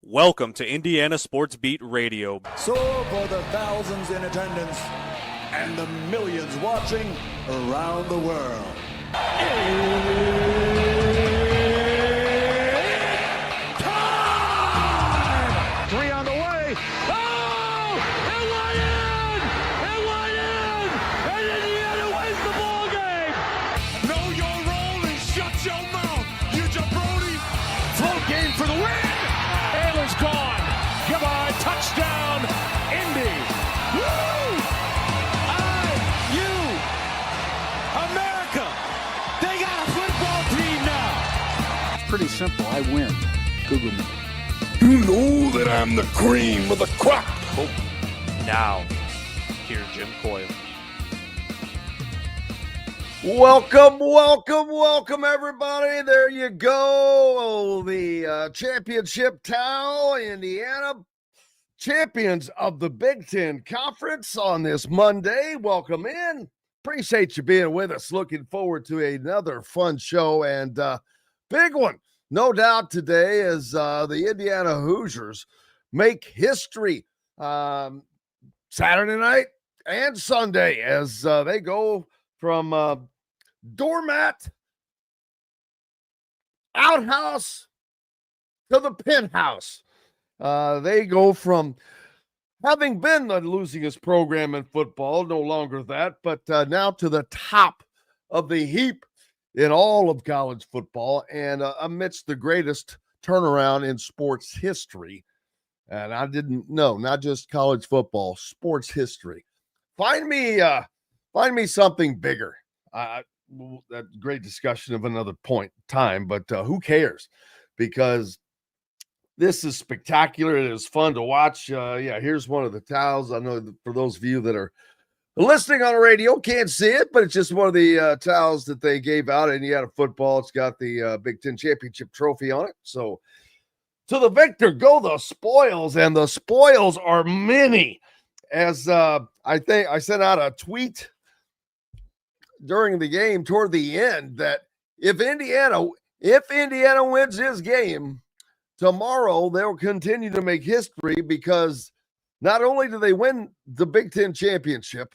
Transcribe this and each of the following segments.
Welcome to Indiana Sports Beat Radio. So for the thousands in attendance and the millions watching around the world. It's time! 3 on the way. Oh! It went in! It went in! And Indiana wins the ball game! Know your role and shut your mouth, you jabroni! Float game for the win! Taylor's gone. Goodbye. Touchdown, Indy. Woo! IU. America. They got a football team now. It's pretty simple. I win. Google me. You know that I'm the cream of the crop. Now, here's Jim Coyle. Welcome, everybody. There you go. The championship towel, Indiana, champions of the Big Ten Conference on this Monday. Welcome in. Appreciate you being with us. Looking forward to another fun show and big one. No doubt today as the Indiana Hoosiers make history Saturday night and Sunday as they go from doormat, outhouse to the penthouse. They go from having been the losingest program in football, no longer that, but now to the top of the heap in all of college football and amidst the greatest turnaround in sports history. And I didn't know, not just college football, sports history. Find me something bigger. That great discussion of another point in time, but who cares? Because this is spectacular. It is fun to watch. Here's one of the towels. I know for those of you that are listening on the radio can't see it, but it's just one of the towels that they gave out in Indiana football. It's got the Big Ten championship trophy on it. So to the victor go the spoils, and the spoils are many. As I think I sent out a tweet during the game toward the end that if Indiana wins this game tomorrow, they'll continue to make history because not only do they win the Big Ten championship,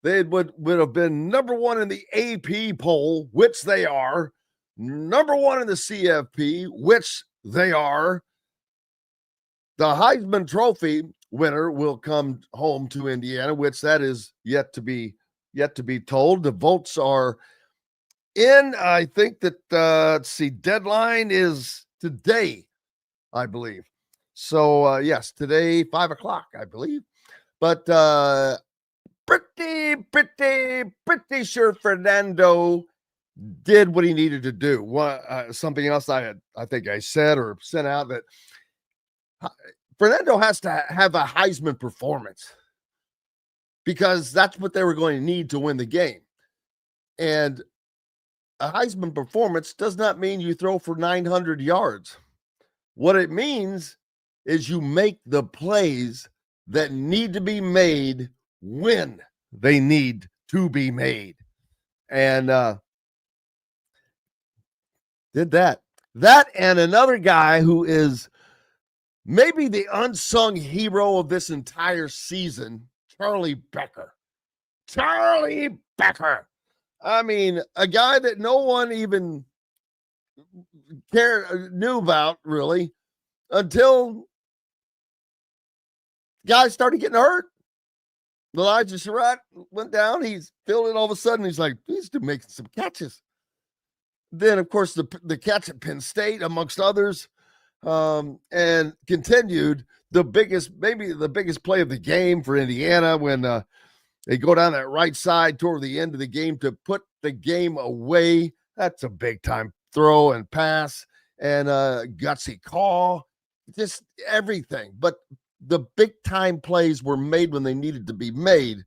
they would have been number one in the AP poll, which they are, number one in the CFP, which they are. The Heisman Trophy winner will come home to Indiana, which that is yet to be told. The votes are in. I think that deadline is today, I believe. So yes, today 5:00, I believe. But pretty sure Fernando did what he needed to do. Something else I think I said or sent out that Fernando has to have a Heisman performance, because that's what they were going to need to win the game. And a Heisman performance does not mean you throw for 900 yards. What it means is you make the plays that need to be made when they need to be made. And did that. That and another guy who is maybe the unsung hero of this entire season, Charlie Becker. I mean, a guy that no one even knew about really until guys started getting hurt. Elijah Surratt went down. He's feeling all of a sudden. He's like, he's making some catches. Then, of course, the catch at Penn State, amongst others, and continued maybe the biggest play of the game for Indiana when they go down that right side toward the end of the game to put the game away. That's a big time throw and pass and gutsy call, just everything. But the big time plays were made when they needed to be made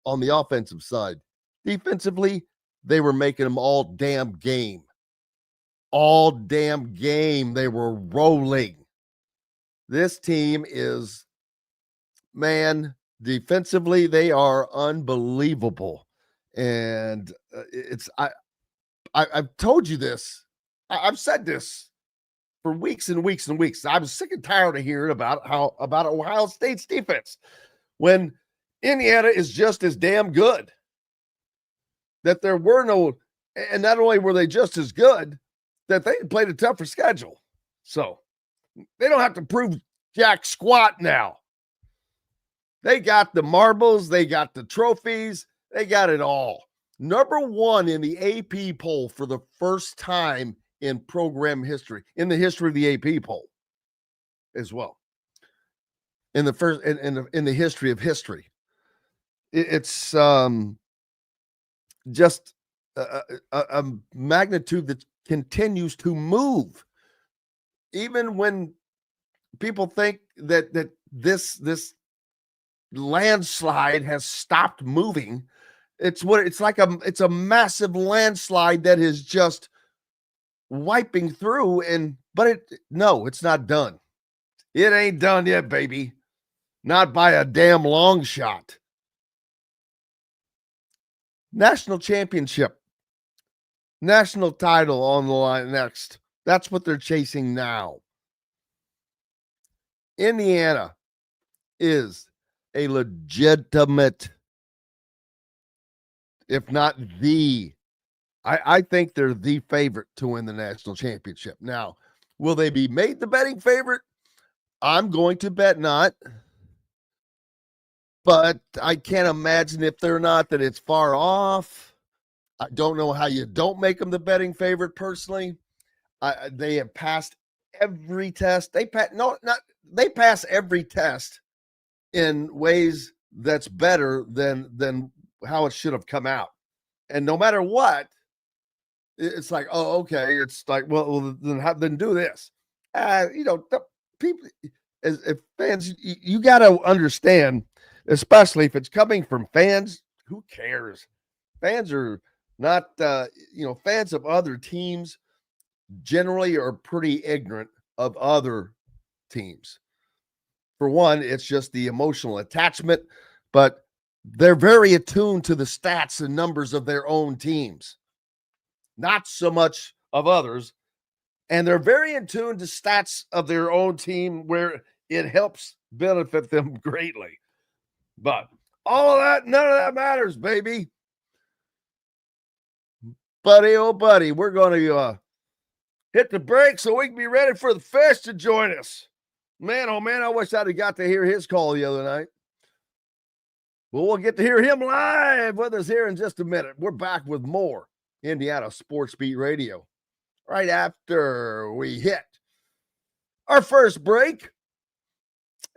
on the offensive side. Defensively, they were making them all damn game. All damn game. They were rolling. This team is, man, defensively, they are unbelievable. And I've told you this. I've said this for weeks and weeks and weeks. I was sick and tired of hearing about Ohio State's defense when Indiana is just as damn good. That there were no, and not only were they just as good, that they played a tougher schedule. So they don't have to prove jack squat now. They got the marbles, they got the trophies, they got it all. Number one in the AP poll for the first time in program history, in the history of the AP poll as well. In the first, in the history of history. It's just a magnitude that continues to move. Even when people think that this landslide has stopped moving, it's a massive landslide that is just wiping through, but it's not done. It ain't done yet, baby. Not by a damn long shot. National championship, national title on the line next. That's what they're chasing now. Indiana is a legitimate, if not the, I think they're the favorite to win the national championship. Now, will they be made the betting favorite? I'm going to bet not. But I can't imagine if they're not that it's far off. I don't know how you don't make them the betting favorite personally. They have passed every test. They pass every test in ways that's better than how it should have come out. And no matter what, it's like, oh, okay. It's like, well then do this. The people, as fans, you got to understand, especially if it's coming from fans, who cares? Fans are not, fans of other teams generally are pretty ignorant of other teams. For one, it's just the emotional attachment, but they're very attuned to the stats and numbers of their own teams, not so much of others. And they're very attuned to stats of their own team where it helps benefit them greatly. But all of that, none of that matters, baby. Buddy, oh buddy, we're going to hit the break so we can be ready for the Fish to join us. Man, oh man, I wish I'd have got to hear his call the other night. Well, we'll get to hear him live with us here in just a minute. We're back with more Indiana Sports Beat Radio right after we hit our first break.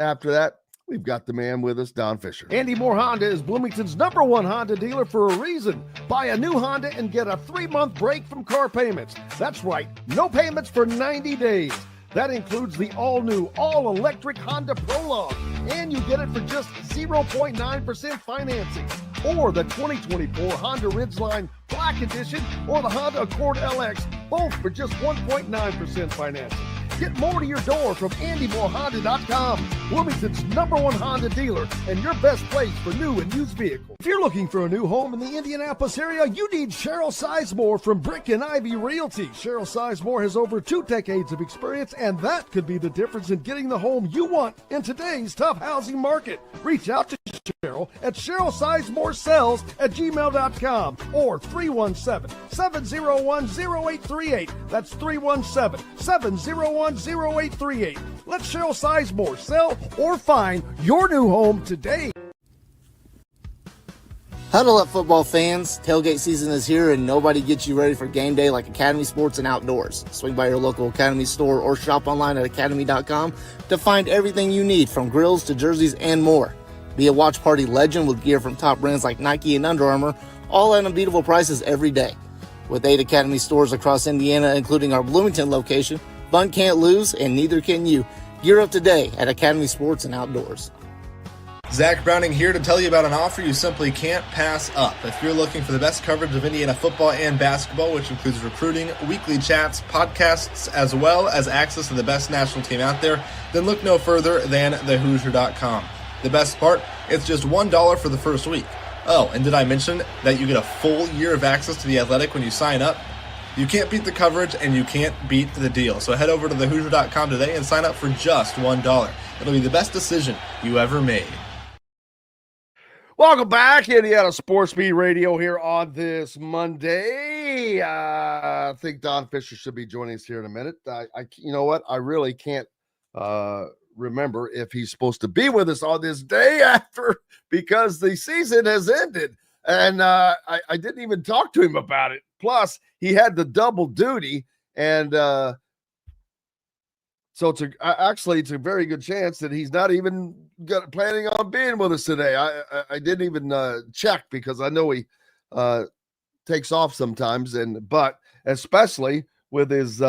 After that, we've got the man with us, Don Fischer. Andy Moore Honda is Bloomington's #1 Honda dealer for a reason. Buy a new Honda and get a 3-month break from car payments. That's right, no payments for 90 days. That includes the all-new, all-electric Honda Prologue, and you get it for just 0.9% financing. Or the 2024 Honda Ridgeline Black Edition or the Honda Accord LX, both for just 1.9% financing. Get more to your door from AndyMooreHonda.com, Bloomington's #1 Honda dealer and your best place for new and used vehicles. If you're looking for a new home in the Indianapolis area, you need Cheryl Sizemore from Brick and Ivy Realty. Cheryl Sizemore has over 2 decades of experience, and that could be the difference in getting the home you want in today's tough housing market. Reach out to Cheryl at CherylSizemooreSells@gmail.com or 317-701-0838. That's 317-701-0838. Let Cheryl Sizemore sell or find your new home today. Huddle up, football fans. Tailgate season is here and nobody gets you ready for game day like Academy Sports and Outdoors. Swing by your local Academy store or shop online at academy.com to find everything you need from grills to jerseys and more. Be a watch party legend with gear from top brands like Nike and Under Armour, all at unbeatable prices every day. With 8 Academy stores across Indiana, including our Bloomington location, fun can't lose and neither can you. Gear up today at Academy Sports and Outdoors. Zach Browning here to tell you about an offer you simply can't pass up. If you're looking for the best coverage of Indiana football and basketball, which includes recruiting, weekly chats, podcasts, as well as access to the best national team out there, then look no further than thehoosier.com. The best part, it's just $1 for the first week. Oh, and did I mention that you get a full year of access to The Athletic when you sign up? You can't beat the coverage, and you can't beat the deal. So head over to thehoosier.com today and sign up for just $1. It'll be the best decision you ever made. Welcome back, Indiana Sports Beat Radio here on this Monday. I think Don Fischer should be joining us here in a minute. You know what? I really can't remember if he's supposed to be with us on this day after, because the season has ended, and I didn't even talk to him about it. Plus, he had the double duty, and so it's a very good chance that he's not even planning on being with us today. I didn't even check, because I know he takes off sometimes, but especially with his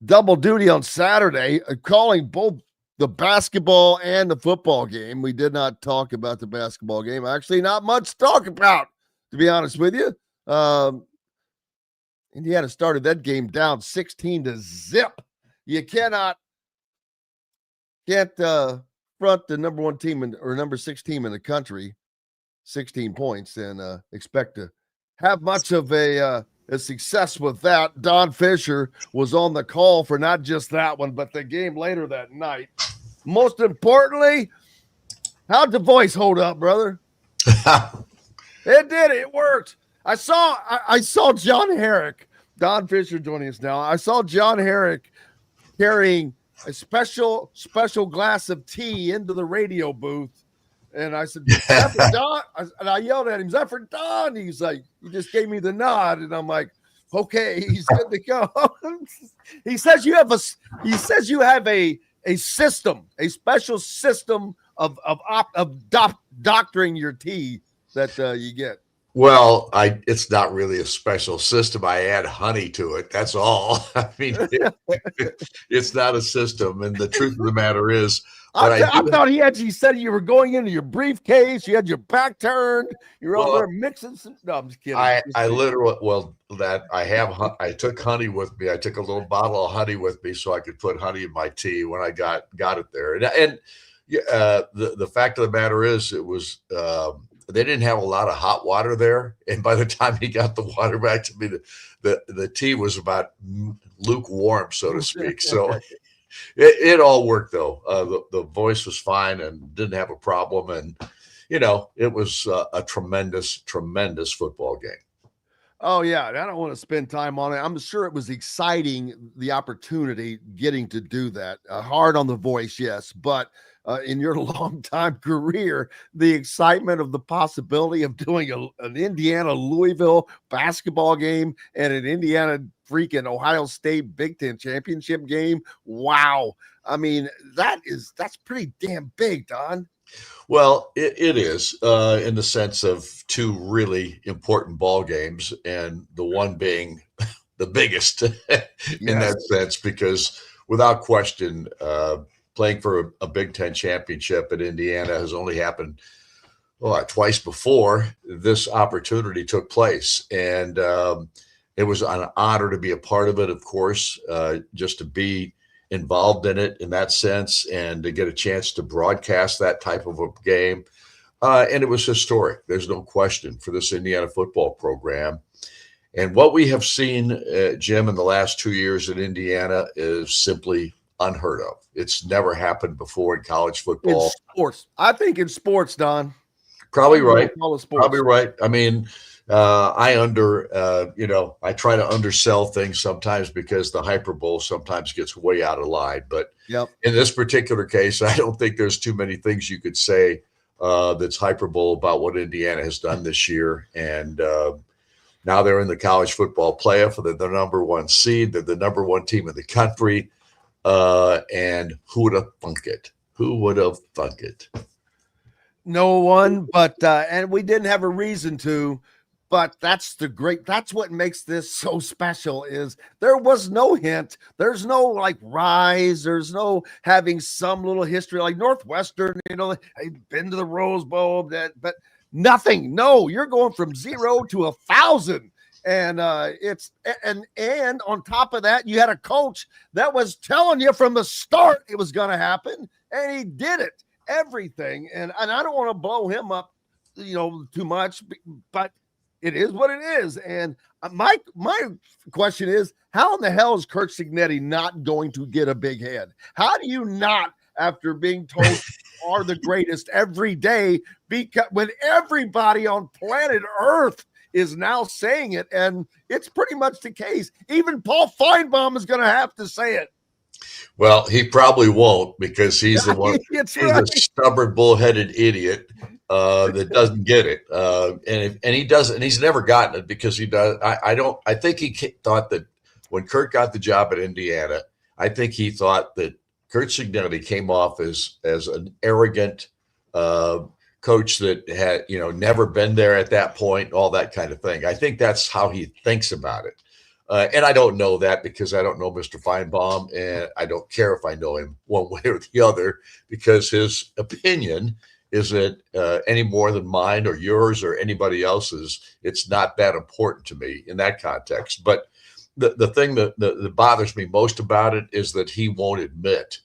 double duty on Saturday, calling both the basketball and the football game. We did not talk about the basketball game. Actually, not much to talk about, to be honest with you. Indiana started that game down 16-0. You can't front the number 1 team or number 6 team in the country 16 points and expect to have much of a success with that. Don Fischer was on the call for not just that one, but the game later that night. Most importantly, how'd the voice hold up, brother? It did. It worked. I saw John Herrick, Don Fischer joining us now. I saw John Herrick carrying a special glass of tea into the radio booth. And I said, "Is that for Don?" And I yelled at him, "Is that for Don?" He's like, he just gave me the nod. And I'm like, okay, he's good to go. He says you have a system, a special system of doctoring your tea that you get. Well, it's not really a special system. I add honey to it. That's all. I mean, it's not a system. And the truth of the matter is, I thought he actually said you were going into your briefcase. You had your back turned. You're over there mixing some. No, I'm just kidding. I took honey with me. I took a little bottle of honey with me so I could put honey in my tea when I got it there. And the fact of the matter is, it was. They didn't have a lot of hot water there, and by the time he got the water back to me, the tea was about lukewarm, so to speak. So it all worked, though. The voice was fine and didn't have a problem, and it was a tremendous football game. Oh yeah, I don't want to spend time on it. I'm sure it was exciting, the opportunity getting to do that. Hard on the voice, yes, but. In your long-time career, the excitement of the possibility of doing an Indiana-Louisville basketball game and an Indiana freaking Ohio State Big Ten championship game. Wow. I mean, that's pretty damn big, Don. Well, it is in the sense of 2 really important ball games, and the one being the biggest in that sense, because without question, playing for a Big Ten championship at Indiana has only happened twice before this opportunity took place. And it was an honor to be a part of it, of course, just to be involved in it in that sense and to get a chance to broadcast that type of a game. And it was historic. There's no question for this Indiana football program. And what we have seen, Jim, in the last 2 years at Indiana is simply unheard of. It's never happened before in college football. In sports. I think in sports, Don. Probably right. Probably right. I mean, I try to undersell things sometimes because the hyperbole sometimes gets way out of line. But in this particular case, I don't think there's too many things you could say that's hyperbole about what Indiana has done this year. And now they're in the college football playoff. They're the number 1 seed. They're the number 1 team in the country. And who would have thunk it? Who would have thunk it? No one, but and we didn't have a reason to, but that's what makes this so special is there was no hint. There's no rise. There's no having some little history like Northwestern, they've been to the Rose Bowl, but nothing. No, you're going from 0 to 1,000. And and on top of that, you had a coach that was telling you from the start it was going to happen, and he did it. Everything. And I don't want to blow him up, too much, but it is what it is. And my question is, how in the hell is Kurt Cignetti not going to get a big head? How do you not, after being told you are the greatest every day, when everybody on planet Earth is now saying it, and it's pretty much the case. Even Paul Feinbaum is going to have to say it. Well, he probably won't, because he's the one. He's a stubborn, bullheaded idiot that doesn't get it, and he doesn't. And he's never gotten it because he does. I think he thought that when Kurt got the job at Indiana, I think he thought that Kurt Cignetti came off as an arrogant coach that had never been there at that point, all that kind of thing. I think that's how he thinks about it. And I don't know that because I don't know Mr. Feinbaum, and I don't care if I know him one way or the other, because his opinion isn't any more than mine or yours or anybody else's. It's not that important to me in that context. But the thing that bothers me most about it is that he won't admit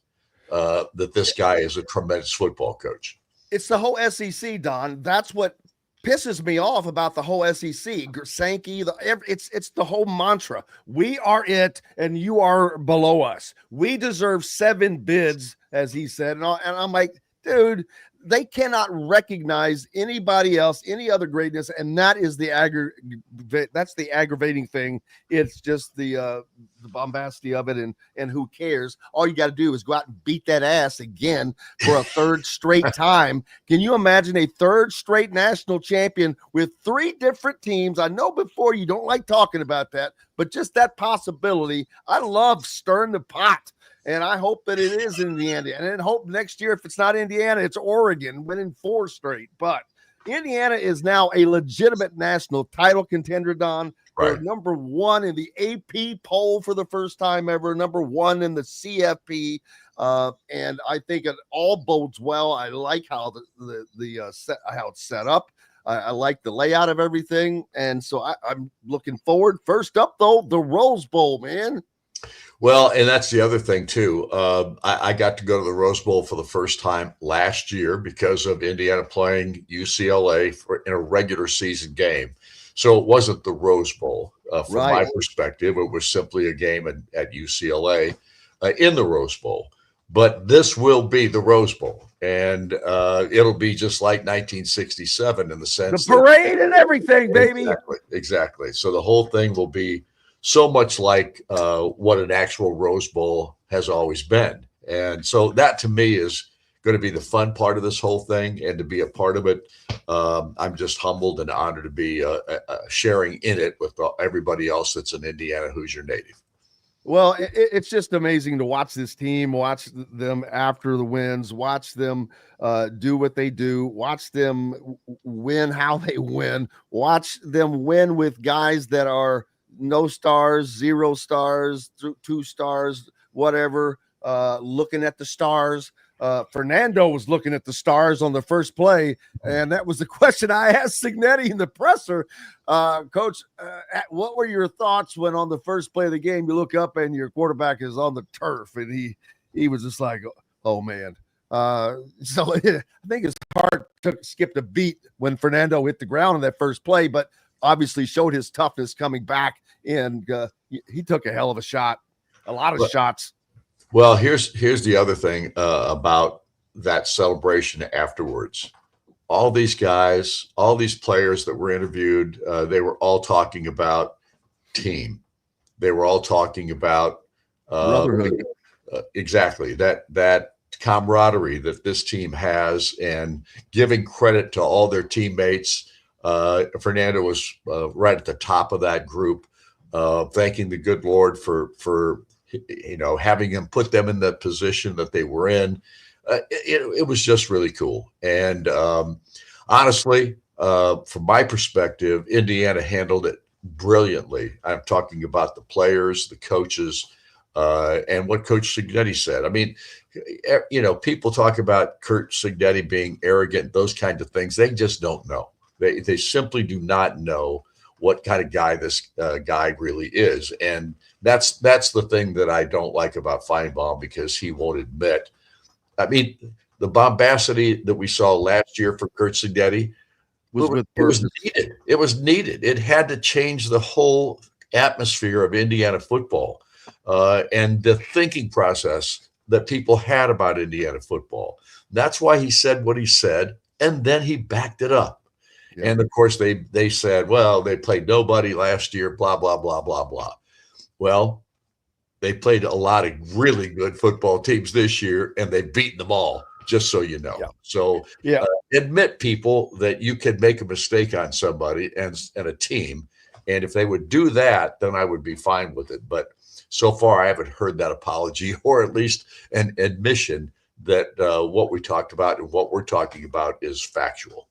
that this guy is a tremendous football coach. It's the whole SEC, Don. That's what pisses me off about the whole SEC. Sankey, it's the whole mantra. We are it, and you are below us. We deserve 7 bids, as he said. And I'm like, dude, they cannot recognize anybody else, any other greatness, and that is that's the aggravating thing. It's just the bombasty of it, and who cares? All you got to do is go out and beat that ass again for a third straight time. Can you imagine a third straight national champion with 3 different teams? I know before you don't like talking about that, but just that possibility, I love stirring the pot. And I hope that it is Indiana. And I hope next year, if it's not Indiana, it's Oregon winning 4 straight. But Indiana is now a legitimate national title contender, Don. They're number 1 in the AP poll for the first time ever, number 1 in the CFP. And I think it all bodes well. I like how how it's set up. I like the layout of everything. And so I'm looking forward. First up, though, the Rose Bowl, man. Well, and that's the other thing, too. I got to go to the Rose Bowl for the first time last year because of Indiana playing UCLA in a regular season game. So it wasn't the Rose Bowl. From my perspective, it was simply a game at UCLA in the Rose Bowl. But this will be the Rose Bowl, and it'll be just like 1967 in the sense the parade and everything, baby. Exactly. So the whole thing will be so much like what an actual Rose Bowl has always been. And so that, to me, is going to be the fun part of this whole thing, and to be a part of it. I'm just humbled and honored to be sharing in it with everybody else that's an Indiana Hoosier native. Well, it's just amazing to watch this team, watch them after the wins, watch them do what they do, watch them win how they win, watch them win with guys that are no stars, 0 stars, 2 stars, whatever, looking at the stars. Fernando was looking at the stars on the first play, and that was the question I asked Cignetti in the presser. Coach, what were your thoughts when on the first play of the game you look up and your quarterback is on the turf? And he was just like, oh, man. So I think his heart skipped a beat when Fernando hit the ground on that first play, but obviously showed his toughness coming back, and he took a hell of a shot, a lot of shots. Well, here's the other thing about that celebration afterwards. All these guys, all these players that were interviewed, they were all talking about team. They were all talking about brotherhood. Exactly that camaraderie that this team has, and giving credit to all their teammates. Fernando was right at the top of that group, thanking the good Lord for having him put them in the position that they were in. It was just really cool. And honestly, from my perspective, Indiana handled it brilliantly. I'm talking about the players, the coaches, and what Coach Cignetti said. I mean, people talk about Kurt Cignetti being arrogant, those kinds of things. They just don't know. They simply do not know what kind of guy this guy really is. And that's the thing that I don't like about Feinbaum, because he won't admit. I mean, the bombacity that we saw last year for Kurt Cignetti, was with It was purpose. needed. It was needed. It had to change the whole atmosphere of Indiana football and the thinking process that people had about Indiana football. That's why he said what he said, and then he backed it up. Yep. And of course, they said, well, they played nobody last year, blah, blah, blah, blah, blah. Well, they played a lot of really good football teams this year, and they've beaten them all, just so you know. Yeah. So admit, people, that you can make a mistake on somebody and a team. And if they would do that, then I would be fine with it. But so far, I haven't heard that apology, or at least an admission that what we talked about and what we're talking about is factual.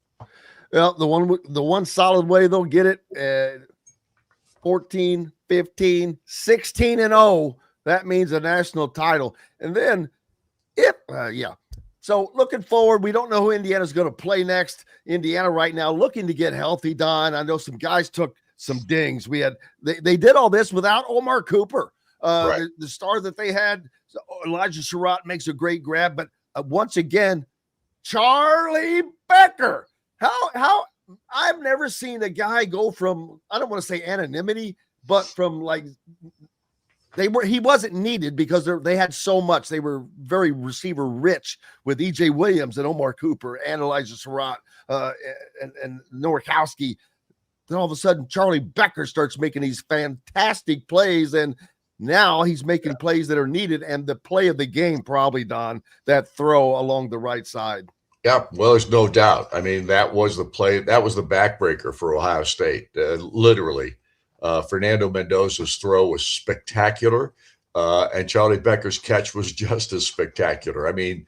Well, the one solid way they'll get it, 14, 15, 16-0. That means a national title. And then So looking forward, we don't know who Indiana's going to play next. Indiana right now looking to get healthy, Don. I know some guys took some dings. They did all this without Omar Cooper. Right. The star that they had, Elijah Surratt, makes a great grab. But once again, Charlie Becker. How I've never seen a guy go from, I don't want to say anonymity, but from like he wasn't needed because they had so much. They were very receiver rich with EJ Williams and Omar Cooper and Elijah Surratt and Nowakowski. Then all of a sudden, Charlie Becker starts making these fantastic plays, and now he's making plays that are needed. And the play of the game, probably, Don, that throw along the right side. Yeah, well, there's no doubt. I mean, that was the play. That was the backbreaker for Ohio State, literally. Fernando Mendoza's throw was spectacular, and Charlie Becker's catch was just as spectacular. I mean,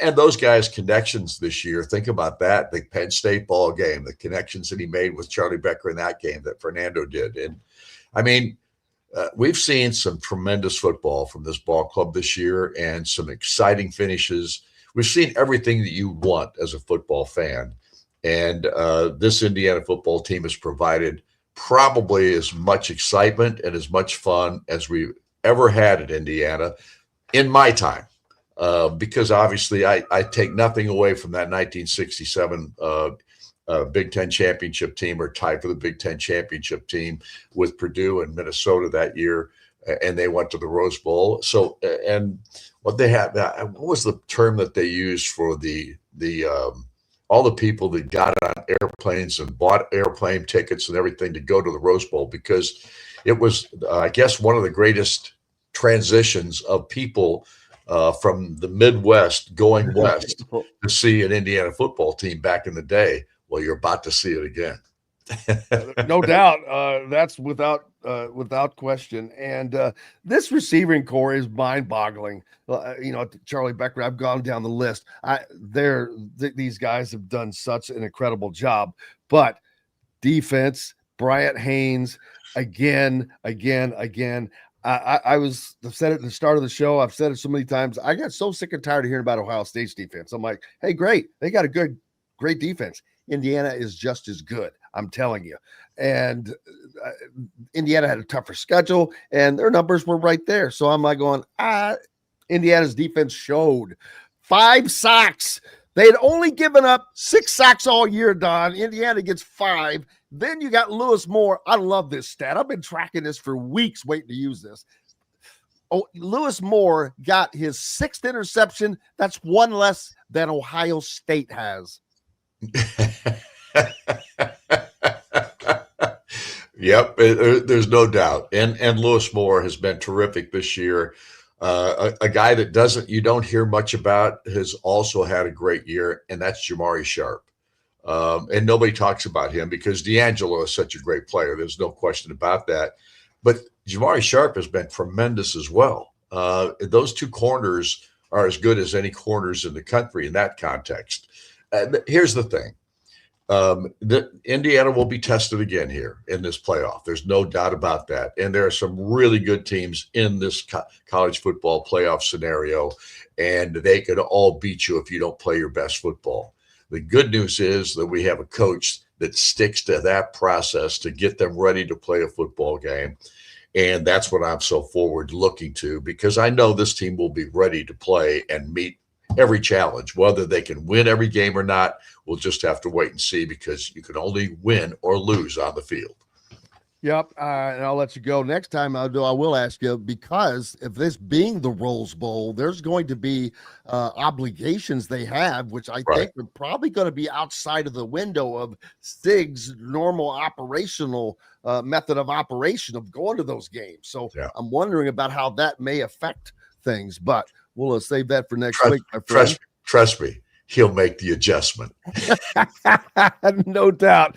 and those guys' connections this year, think about that. The Penn State ball game, the connections that he made with Charlie Becker in that game that Fernando did. And, I mean, we've seen some tremendous football from this ball club this year and some exciting finishes. We've seen everything that you want as a football fan. And this Indiana football team has provided probably as much excitement and as much fun as we've ever had at Indiana in my time. Because obviously I take nothing away from that 1967 Big Ten championship team, or tied for the Big Ten championship team with Purdue and Minnesota that year. And they went to the Rose Bowl. So, and what they had, what was the term that they used for the all the people that got on airplanes and bought airplane tickets and everything to go to the Rose Bowl? Because it was, I guess, one of the greatest transitions of people from the Midwest going west to see an Indiana football team back in the day. Well, you're about to see it again. No doubt. That's without question. And this receiving core is mind-boggling. Charlie Becker, I've gone down the list. These guys have done such an incredible job. But defense, Bryant Haynes, again. I've said it at the start of the show. I've said it so many times. I got so sick and tired of hearing about Ohio State's defense. I'm like, hey, great. They got a great defense. Indiana is just as good, I'm telling you. And Indiana had a tougher schedule, and their numbers were right there. So I'm like going, Indiana's defense showed 5 sacks. They had only given up 6 sacks all year, Don. Indiana gets 5. Then you got Lewis Moore. I love this stat. I've been tracking this for weeks, waiting to use this. Oh, Lewis Moore got his 6th interception. That's one less than Ohio State has. Yep, there's no doubt. And Lewis Moore has been terrific this year. A guy that you don't hear much about has also had a great year, and that's Jamari Sharp. And nobody talks about him because D'Angelo is such a great player. There's no question about that. But Jamari Sharp has been tremendous as well. Those 2 corners are as good as any corners in the country in that context. Here's the thing. Indiana will be tested again here in this playoff. There's no doubt about that. And there are some really good teams in this college football playoff scenario, and they could all beat you if you don't play your best football. The good news is that we have a coach that sticks to that process to get them ready to play a football game. And that's what I'm so forward looking to, because I know this team will be ready to play and meet every challenge. Whether they can win every game or not, we'll just have to wait and see, because you can only win or lose on the field. Yep, and I'll let you go. Next time I will ask you, because if this being the Rose Bowl, there's going to be obligations they have, which I think are probably going to be outside of the window of SIG's normal operational method of operation of going to those games. So I'm wondering about how that may affect things, but we'll save that for next week, my friend. Trust me, he'll make the adjustment. No doubt.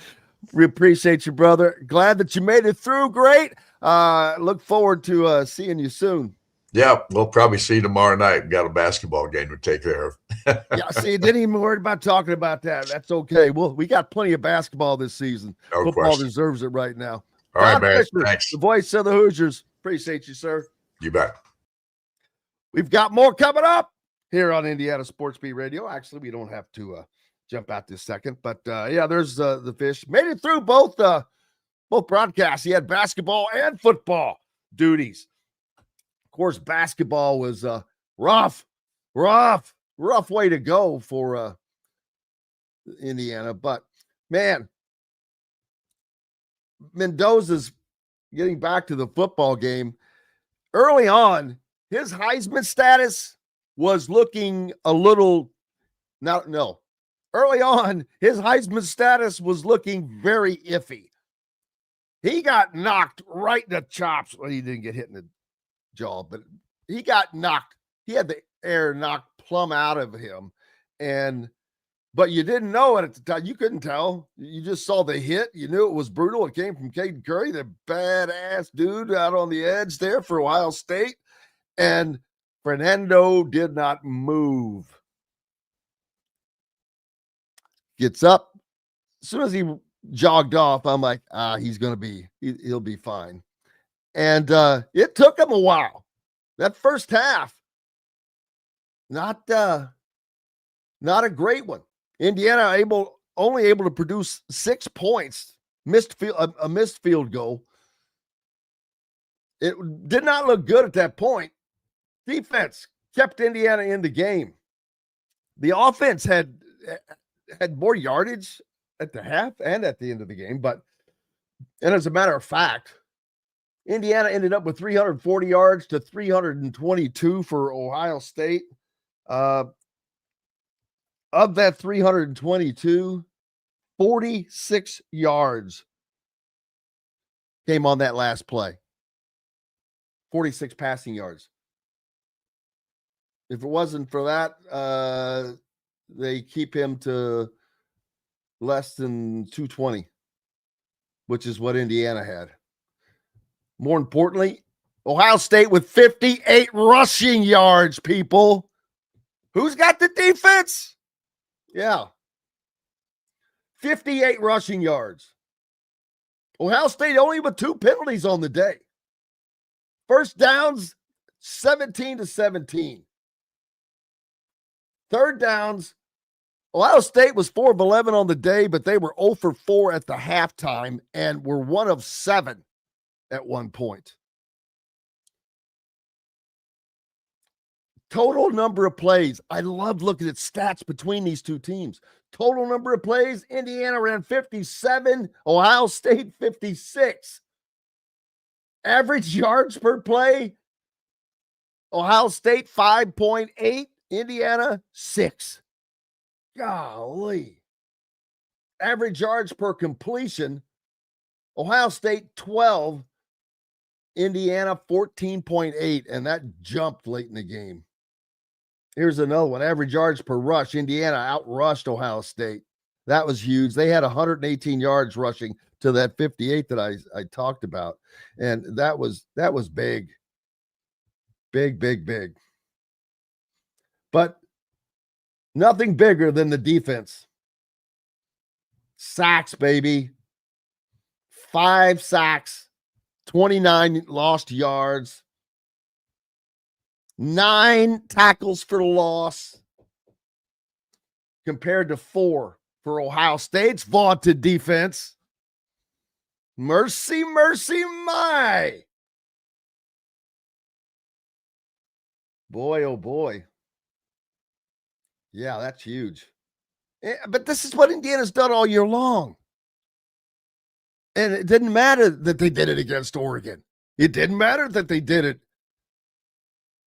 We appreciate you, brother. Glad that you made it through. Great. Look forward to seeing you soon. Yeah, we'll probably see you tomorrow night. Got a basketball game to take care of. Yeah, see, didn't even worry about talking about that. That's okay. Well, we got plenty of basketball this season. No Football question. deserves it right now. All right, Don man. Fischer, Thanks. the voice of the Hoosiers. Appreciate you, sir. You bet. We've got more coming up here on Indiana Sports Beat Radio. Actually, we don't have to jump out this second, but yeah, there's the Fish. Made it through both broadcasts. He had basketball and football duties. Of course, basketball was rough way to go for Indiana, but man, Mendoza's getting back to the football game. Early on, his Heisman status was looking a little early on, his Heisman status was looking very iffy. He got knocked right in the chops. Well, he didn't get hit in the jaw, but he got knocked. He had the air knocked plumb out of him. But you didn't know it at the time. You couldn't tell. You just saw the hit. You knew it was brutal. It came from Caden Curry, the badass dude out on the edge there for Ohio State. And Fernando did not move. Gets up. As soon as he jogged off, I'm like, he'll be fine. And it took him a while. That first half, not a great one. Indiana only able to produce 6 points, a missed field goal. It did not look good at that point. Defense kept Indiana in the game. The offense had more yardage at the half and at the end of the game. And as a matter of fact, Indiana ended up with 340 yards to 322 for Ohio State. Of that 322, 46 yards came on that last play. 46 passing yards. If it wasn't for that, they keep him to less than 220, which is what Indiana had. More importantly, Ohio State with 58 rushing yards, people. Who's got the defense? Yeah. 58 rushing yards. Ohio State only with 2 penalties on the day. First downs, 17-17. Third downs, Ohio State was 4 of 11 on the day, but they were 0 for 4 at the halftime and were 1 of 7 at one point. Total number of plays. I love looking at stats between these two teams. Total number of plays, Indiana ran 57, Ohio State 56. Average yards per play, Ohio State 5.8, Indiana 6. Golly. Average yards per completion, Ohio State 12, Indiana 14.8, and that jumped late in the game. Here's another one. Average yards per rush, Indiana outrushed Ohio State. That was huge. They had 118 yards rushing to that 58 that I talked about. And that was big. Big. But nothing bigger than the defense. Sacks, baby. 5 sacks, 29 lost yards, 9 tackles for loss compared to 4 for Ohio State's vaunted defense. Mercy, my. Boy, oh boy. Yeah, that's huge. But this is what Indiana's done all year long. And it didn't matter that they did it against Oregon. It didn't matter that they did it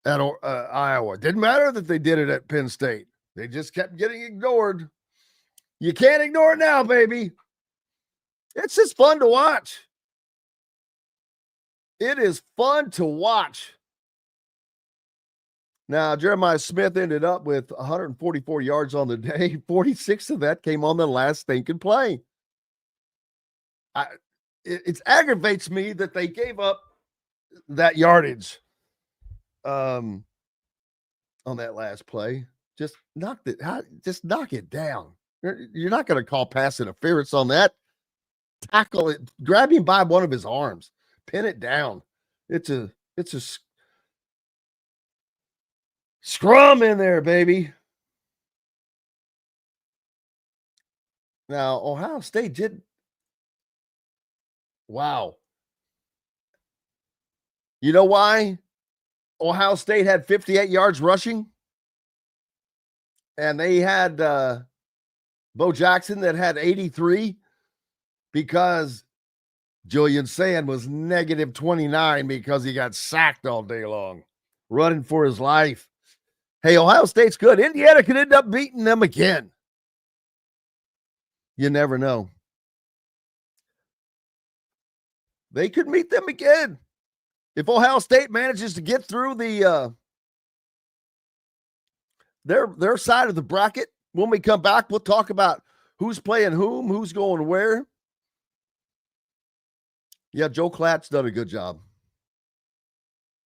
at Iowa. It didn't matter that they did it at Penn State. They just kept getting ignored. You can't ignore it now, baby. It's just fun to watch. It is fun to watch. Now, Jeremiah Smith ended up with 144 yards on the day. 46 of that came on the last stinking play. It aggravates me that they gave up that yardage on that last play. Just knock it down. You're not going to call pass interference on that. Tackle it, grab him by one of his arms, pin it down. It's a scrum in there, baby. Now, Ohio State did. Wow. You know why Ohio State had 58 yards rushing? And they had Bo Jackson that had 83 because Julian Sand was negative 29 because he got sacked all day long, running for his life. Hey, Ohio State's good. Indiana could end up beating them again. You never know. They could meet them again. If Ohio State manages to get through the their side of the bracket, when we come back, we'll talk about who's playing whom, who's going where. Yeah, Joe Klatt's done a good job.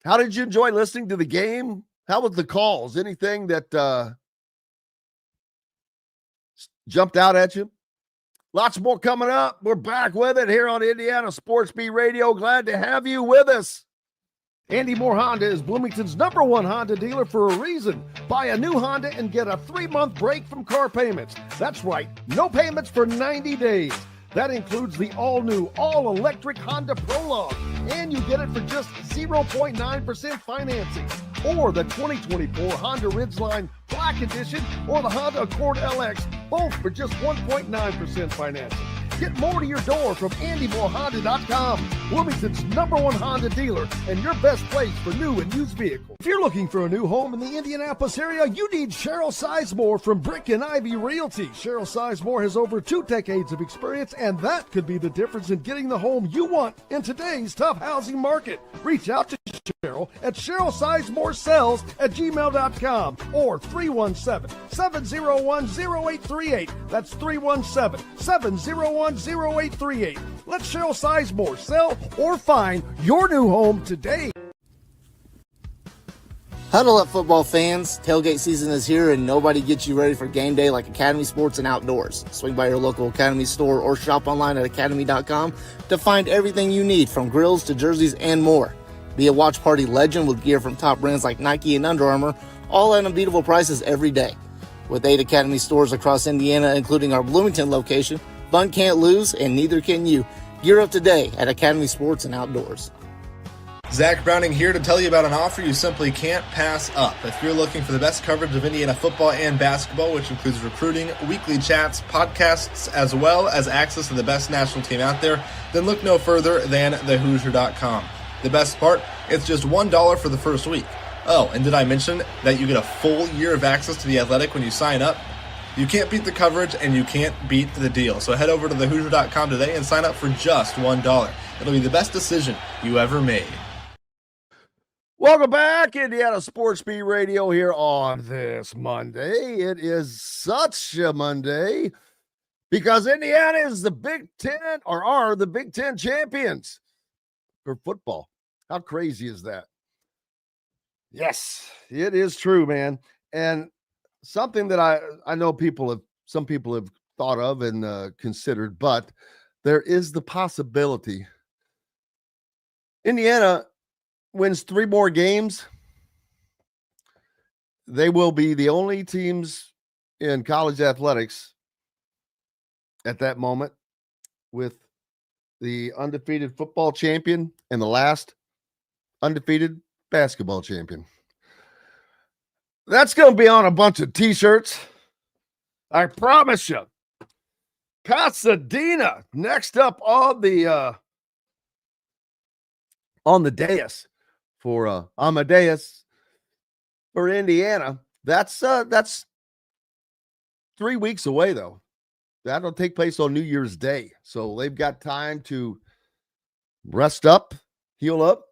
How did you enjoy listening to the game? How was the calls? Anything that jumped out at you? Lots more coming up. We're back with it here on Indiana Sports Beat Radio. Glad to have you with us. Andy Moore Honda is Bloomington's #1 Honda dealer for a reason. Buy a new Honda and get a 3-month break from car payments. That's right, no payments for 90 days. That includes the all-new, all-electric Honda Prologue, and you get it for just 0.9% financing. Or the 2024 Honda Ridgeline Black Edition or the Honda Accord LX, both for just 1.9% financing. Get more to your door from AndyMooreHonda.com, Bloomington's #1 Honda dealer and your best place for new and used vehicles. If you're looking for a new home in the Indianapolis area, you need Cheryl Sizemore from Brick and Ivy Realty. Cheryl Sizemore has over 2 decades of experience, and that could be the difference in getting the home you want in today's tough housing market. Reach out to Cheryl at CherylSizemore@gmail.com or 317-701-0838. That's 317-701-0838. Let Cheryl Sizemore sell or find your new home today. Huddle up, football fans. Tailgate season is here, and nobody gets you ready for game day like Academy Sports and Outdoors. Swing by your local Academy store or shop online at academy.com to find everything you need, from grills to jerseys and more. Be a watch party legend with gear from top brands like Nike and Under Armour, all at unbeatable prices every day. With 8 Academy stores across Indiana, including our Bloomington location, fun can't lose, and neither can you. Gear up today at Academy Sports and Outdoors. Zach Browning here to tell you about an offer you simply can't pass up. If you're looking for the best coverage of Indiana football and basketball, which includes recruiting, weekly chats, podcasts, as well as access to the best national team out there, then look no further than thehoosier.com. The best part, it's just $1 for the first week. Oh, and did I mention that you get a full year of access to The Athletic when you sign up? You can't beat the coverage, and you can't beat the deal. So head over to thehoosier.com today and sign up for just $1. It'll be the best decision you ever made. Welcome back, Indiana Sports Beat Radio here on this Monday. It is such a Monday because Indiana is the Big Ten, or are the Big Ten champions for football. How crazy is that? Yes, it is true, man. And something that I know some people have thought of and considered, but there is the possibility Indiana wins 3 more games, they will be the only teams in college athletics at that moment with the undefeated football champion and the last undefeated basketball champion. That's going to be on a bunch of t-shirts. I promise you. Pasadena next up on the dais for Amadeus for Indiana. That's 3 weeks away though. That'll take place on New Year's Day. So they've got time to rest up, heal up.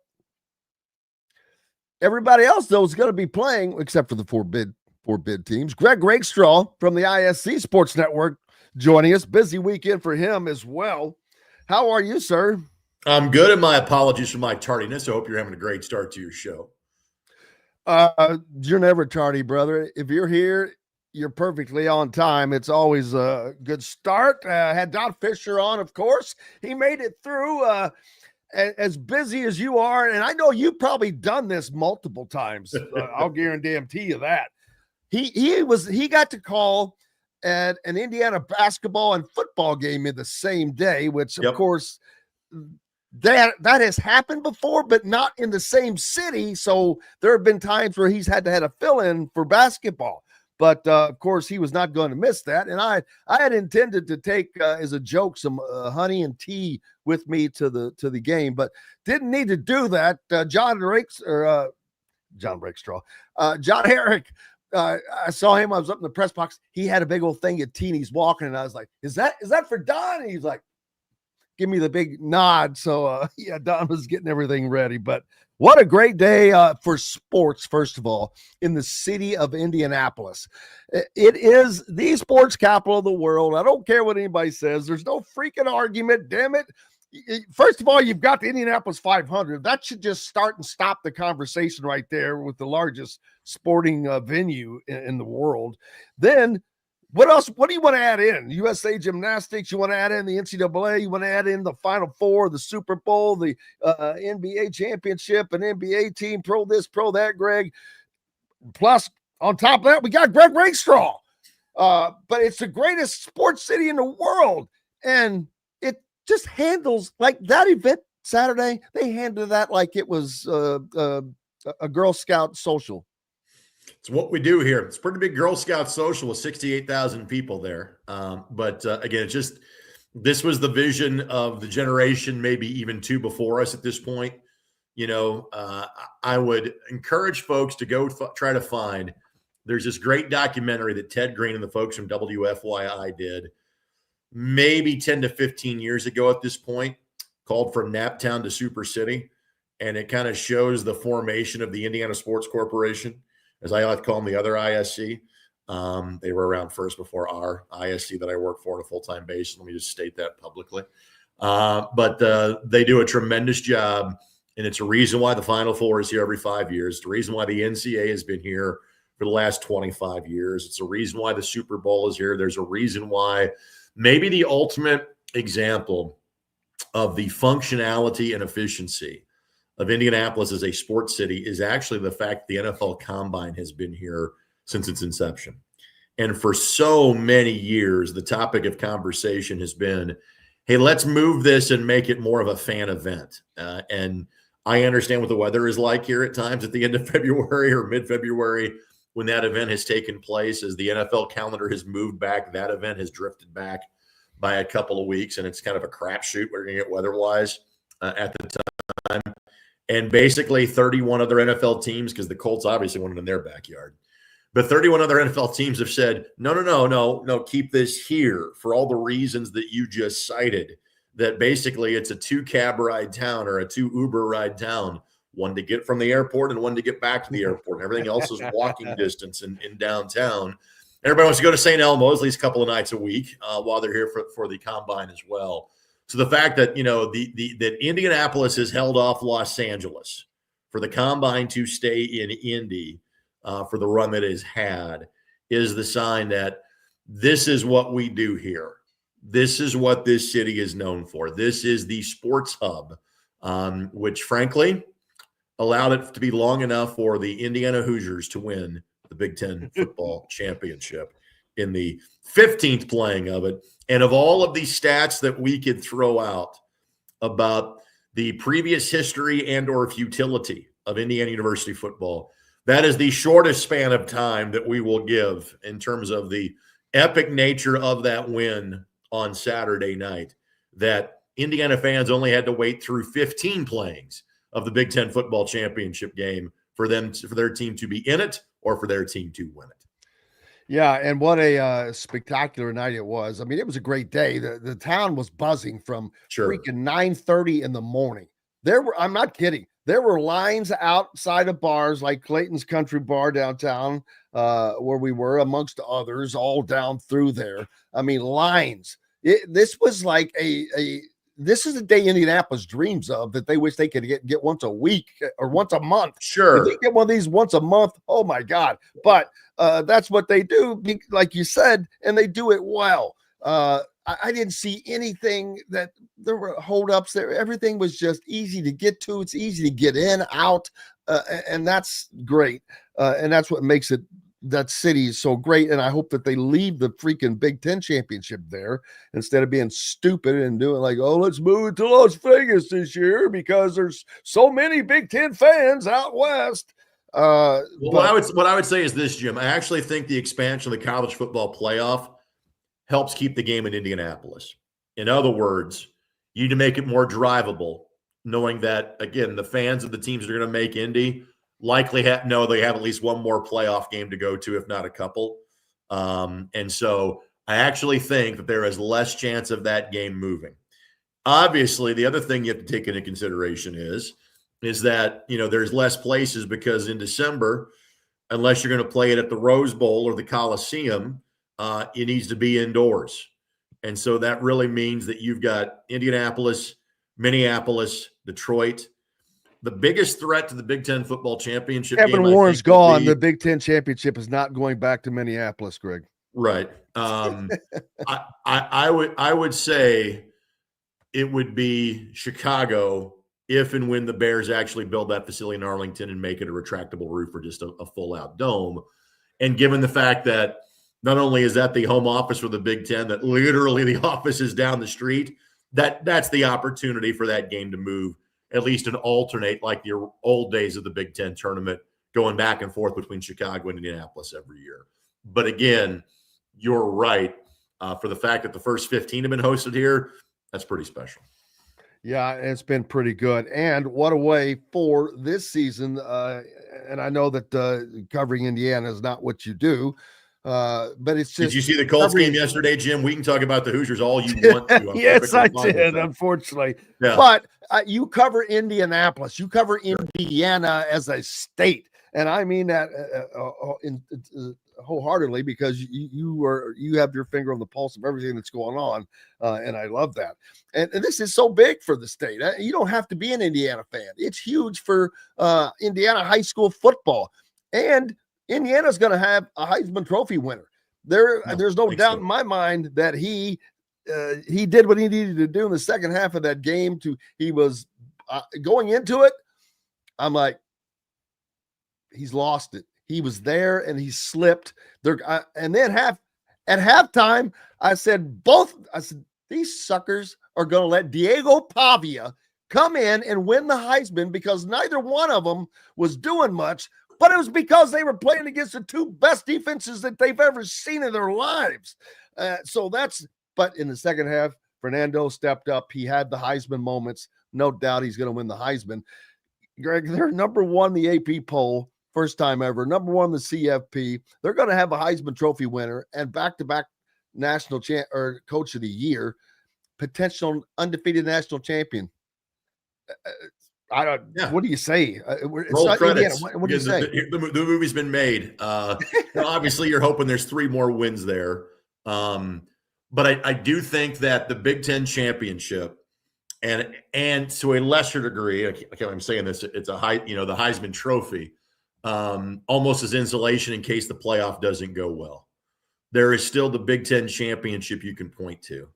Everybody else though is going to be playing except for the four bid teams. Greg Rakestraw from the ISC Sports Network joining us. Busy weekend for him as well. How are you, sir? I'm good, and my apologies for my tardiness. I hope you're having a great start to your show. You're never tardy, brother. If you're here, you're perfectly on time. It's always a good start. Had Don Fischer on, of course. He made it through as busy as you are, and I know you've probably done this multiple times. I'll guarantee you that. He got to call at an Indiana basketball and football game in the same day, which of course that has happened before, but not in the same city. So there have been times where he's had a fill-in for basketball, but of course he was not going to miss that. And I had intended to take as a joke some honey and tea with me to the game, but didn't need to do that. John Herrick. I saw him. I was up in the press box. He had a big old thing of tea. He's walking, and I was like, "Is that for Don?" And he's like, "Give me the big nod." So yeah, Don was getting everything ready. But what a great day for sports! First of all, in the city of Indianapolis, it is the sports capital of the world. I don't care what anybody says. There's no freaking argument. Damn it! First of all, you've got the Indianapolis 500. That should just start and stop the conversation right there with the largest sporting venue in the world. Then what else? What do you want to add in? USA Gymnastics? You want to add in the NCAA? You want to add in the Final Four, the Super Bowl, the NBA championship, an NBA team, pro this, pro that, Greg. Plus, on top of that, we got Greg Rakestraw. But it's the greatest sports city in the world. And it just handles like that event Saturday. They handled that like it was a Girl Scout social. It's what we do here. It's a pretty big Girl Scout social with 68,000 people there. But again, it's just, this was the vision of the generation, maybe even two before us at this point. You know, I would encourage folks to go try to find, there's this great documentary that Ted Green and the folks from WFYI did maybe 10 to 15 years ago at this point, called From Naptown to Super City. And it kind of shows the formation of the Indiana Sports Corporation, as I like to call them, the other ISC. They were around first before our ISC that I work for on a full-time basis. Let me just state that publicly. But they do a tremendous job, and it's a reason why the Final Four is here every 5 years. It's the reason why the NCAA has been here for the last 25 years. It's a reason why the Super Bowl is here. There's a reason why maybe the ultimate example of the functionality and efficiency of Indianapolis as a sports city is actually the fact the NFL Combine has been here since its inception. And for so many years, the topic of conversation has been, hey, let's move this and make it more of a fan event. And I understand what the weather is like here at times at the end of February or mid-February when that event has taken place. As the NFL calendar has moved back, that event has drifted back by a couple of weeks, and it's kind of a crapshoot we're going to get weather-wise at the time. And basically 31 other NFL teams, because the Colts obviously wanted in their backyard, but 31 other NFL teams have said, no, keep this here for all the reasons that you just cited, that basically it's a 2-cab ride town or a 2 Uber ride town, one to get from the airport and one to get back to the airport. And everything else is walking distance in downtown. Everybody wants to go to St. Elmo at least a couple of nights a week while they're here for the Combine as well. So the fact that, you know, that Indianapolis has held off Los Angeles for the Combine to stay in Indy for the run that it has had is the sign that this is what we do here. This is what this city is known for. This is the sports hub, which frankly allowed it to be long enough for the Indiana Hoosiers to win the Big Ten football championship in the 15th playing of it. And of all of these stats that we could throw out about the previous history and or futility of Indiana University football, that is the shortest span of time that we will give in terms of the epic nature of that win on Saturday night that Indiana fans only had to wait through 15 playings of the Big Ten football championship game for their team to be in it or for their team to win it. Yeah, and what a spectacular night it was. I mean, it was a great day. The town was buzzing from freaking 9:30 in the morning. I'm not kidding. There were lines outside of bars like Clayton's Country Bar downtown, where we were, amongst others, all down through there. I mean, lines. This was like this is a day Indianapolis dreams of, that they wish they could get once a week or once a month. Sure. If they get one of these once a month, oh my God. But that's what they do, like you said, and they do it well. I didn't see anything that there were holdups there. Everything was just easy to get to. It's easy to get in, out, and that's great. And that's what makes that city is so great. And I hope that they leave the freaking Big Ten championship there instead of being stupid and doing like, oh, let's move it to Las Vegas this year because there's so many Big Ten fans out west. What I would say is this, Jim. I actually think the expansion of the college football playoff helps keep the game in Indianapolis. In other words, you need to make it more drivable, knowing that, again, the fans of the teams that are going to make Indy likely know they have at least one more playoff game to go to, if not a couple. And so I actually think that there is less chance of that game moving. Obviously, the other thing you have to take into consideration is that, there's less places because in December, unless you're going to play it at the Rose Bowl or the Coliseum, it needs to be indoors. And so that really means that you've got Indianapolis, Minneapolis, Detroit. The biggest threat to the Big Ten football championship Kevin game, Warren's gone. The Big Ten championship is not going back to Minneapolis, Greg. Right. I would say it would be Chicago if and when the Bears actually build that facility in Arlington and make it a retractable roof or just a full-out dome. And given the fact that not only is that the home office for the Big Ten, that literally the office is down the street, that's the opportunity for that game to move, at least an alternate like the old days of the Big Ten tournament, going back and forth between Chicago and Indianapolis every year. But again, you're right. For the fact that the first 15 have been hosted here, that's pretty special. Yeah, it's been pretty good. And what a way for this season. And I know that covering Indiana is not what you do, but it's just. Did you see the Colts game yesterday, Jim? We can talk about the Hoosiers all you want to. Yes, I did, unfortunately. Yeah. But you cover Indianapolis. You cover Indiana as a state. And I mean that wholeheartedly, because you have your finger on the pulse of everything that's going on, and I love that. And this is so big for the state. You don't have to be an Indiana fan. It's huge for Indiana high school football, and Indiana's going to have a Heisman Trophy winner. There's no doubt in my mind that he did what he needed to do in the second half of that game. He was going into it. I'm like, he's lost it. He was there and he slipped there. And then at halftime, I said, these suckers are going to let Diego Pavia come in and win the Heisman because neither one of them was doing much, but it was because they were playing against the two best defenses that they've ever seen in their lives. But in the second half, Fernando stepped up. He had the Heisman moments. No doubt he's going to win the Heisman. Greg, they're number one in the AP poll. First time ever, number one in the CFP. They're going to have a Heisman Trophy winner and back-to-back national coach of the year, potential undefeated national champion. What do you say? Roll credits. What do you say? The movie's been made. Obviously, you're hoping there's 3 more wins there. But I do think that the Big Ten championship and to a lesser degree, I can't believe I'm saying this, it's the Heisman Trophy. Almost as insulation in case the playoff doesn't go well. There is still the Big Ten championship you can point to.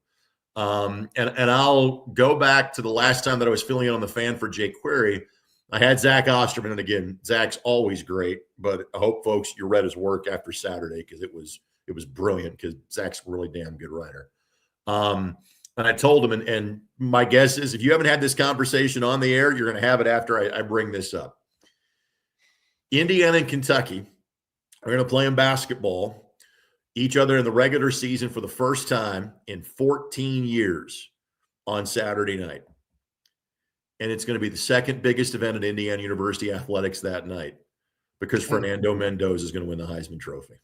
And I'll go back to the last time that I was filling in on the Fan for Jay Query. I had Zach Osterman, and again, Zach's always great, but I hope, folks, you read his work after Saturday because it was brilliant because Zach's a really damn good writer. And I told him, and my guess is if you haven't had this conversation on the air, you're going to have it after I bring this up. Indiana and Kentucky are going to play in basketball. each other in the regular season for the first time in 14 years on Saturday night. And it's going to be the second biggest event at Indiana University Athletics that night because Fernando Mendoza is going to win the Heisman Trophy.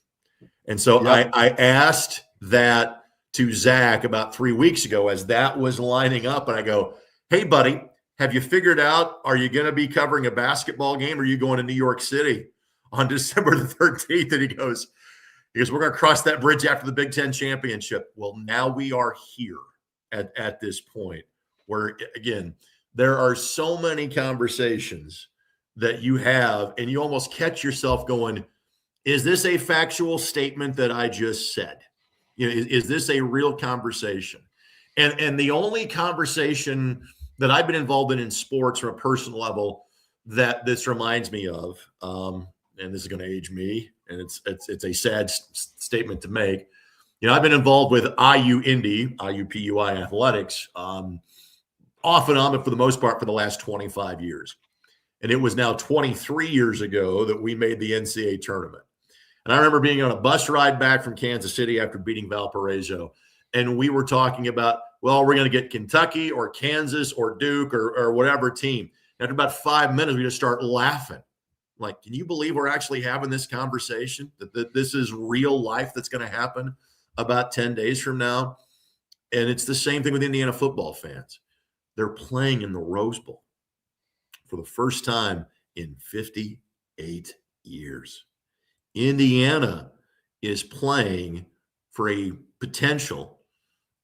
And so I asked that to Zach about 3 weeks ago as that was lining up. And I go, hey, buddy, have you figured out, are you going to be covering a basketball game or are you going to New York City on December the 13th? And he goes, we're going to cross that bridge after the Big Ten championship. Well, now we are here at this point where, again, there are so many conversations that you have, and you almost catch yourself going, is this a factual statement that I just said? Is this a real conversation? And the only conversation that I've been involved in sports from a personal level that this reminds me of, and this is going to age me, and it's a sad statement to make. I've been involved with IUPUI athletics off and on, but for the most part for the last 25 years. And it was now 23 years ago that we made the NCAA tournament. And I remember being on a bus ride back from Kansas City after beating Valparaiso. And we were talking about, well, we're going to get Kentucky or Kansas or Duke or whatever team. After about 5 minutes, we just start laughing. Like, can you believe we're actually having this conversation? That this is real life that's going to happen about 10 days from now? And it's the same thing with Indiana football fans. They're playing in the Rose Bowl for the first time in 58 years. Indiana is playing for a potential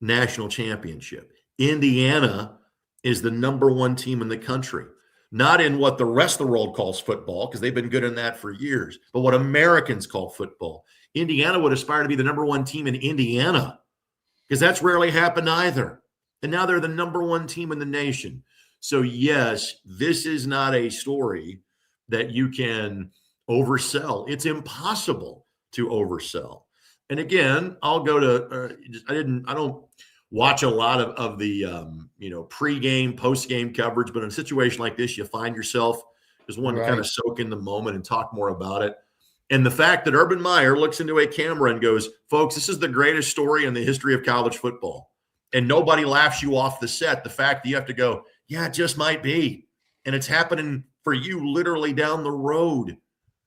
national championship. Indiana is the number one team in the country, not in what the rest of the world calls football, because they've been good in that for years, but what Americans call football. Indiana would aspire to be the number one team in Indiana, because that's rarely happened either. And now they're the number one team in the nation. So yes, this is not a story that you can oversell. It's impossible to oversell. And again, I'll go to, I don't watch a lot of the, pre-game, post-game coverage, but in a situation like this, you find yourself just wanting to kind of soak in the moment and talk more about it. And the fact that Urban Meyer looks into a camera and goes, folks, this is the greatest story in the history of college football. And nobody laughs you off the set. The fact that you have to go, yeah, it just might be. And it's happening for you literally down the road.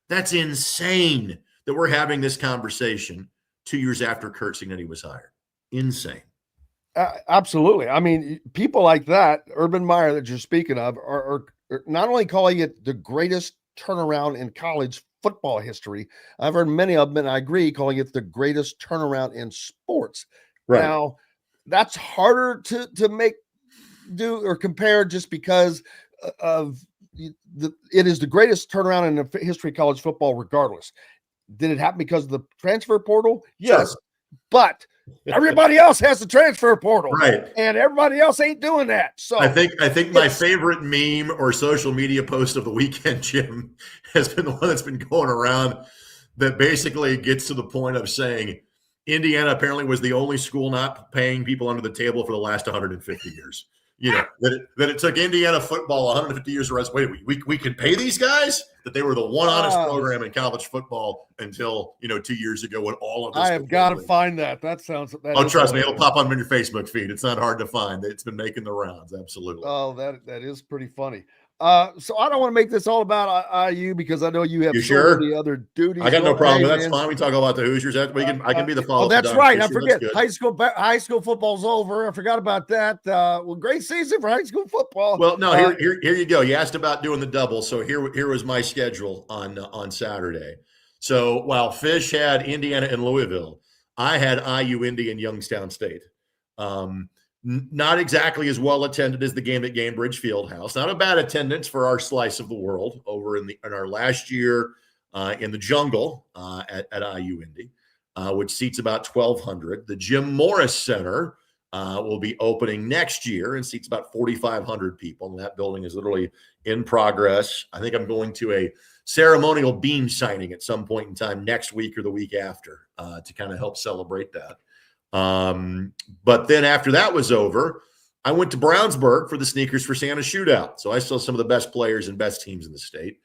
That's insane that we're having this conversation 2 years after Kurt Cignetti was hired. Insane. Absolutely. I mean, people like that, Urban Meyer that you're speaking of, are not only calling it the greatest turnaround in college football history, I've heard many of them, and I agree, calling it the greatest turnaround in sports. Right. Now, that's harder to do or compare just because of it is the greatest turnaround in the history of college football regardless. Did it happen because of the transfer portal? Yes. Sure. But everybody else has the transfer portal. Right. And everybody else ain't doing that. So I think my favorite meme or social media post of the weekend, Jim, has been the one that's been going around that basically gets to the point of saying Indiana apparently was the only school not paying people under the table for the last 150 years. That it took Indiana football 150 years to rest. Wait, we can pay these guys? That they were the one honest program in college football until 2 years ago when all of this. I have got to find that. That sounds. Trust me, it'll pop on your Facebook feed. It's not hard to find. It's been making the rounds. Absolutely. Oh, that is pretty funny. So I don't want to make this all about IU because I know you have many other duties. I got no problem. That's fine. We talk about the Hoosiers. I can be the follow-up. Oh, that's right. I forget. High school football's over. I forgot about that. Well, great season for high school football. Well, no, here you go. You asked about doing the double. So here was my schedule on Saturday. So while Fish had Indiana and Louisville, I had IU, Indy, and Youngstown State. Not exactly as well attended as the game at Gainbridge Fieldhouse. Not a bad attendance for our slice of the world over in our last year in the jungle at IU Indy, which seats about 1,200. The Jim Morris Center will be opening next year and seats about 4,500 people. And that building is literally in progress. I think I'm going to a ceremonial beam signing at some point in time next week or the week after to kind of help celebrate that. But then after that was over, I went to Brownsburg for the Sneakers for Santa shootout. So I saw some of the best players and best teams in the state.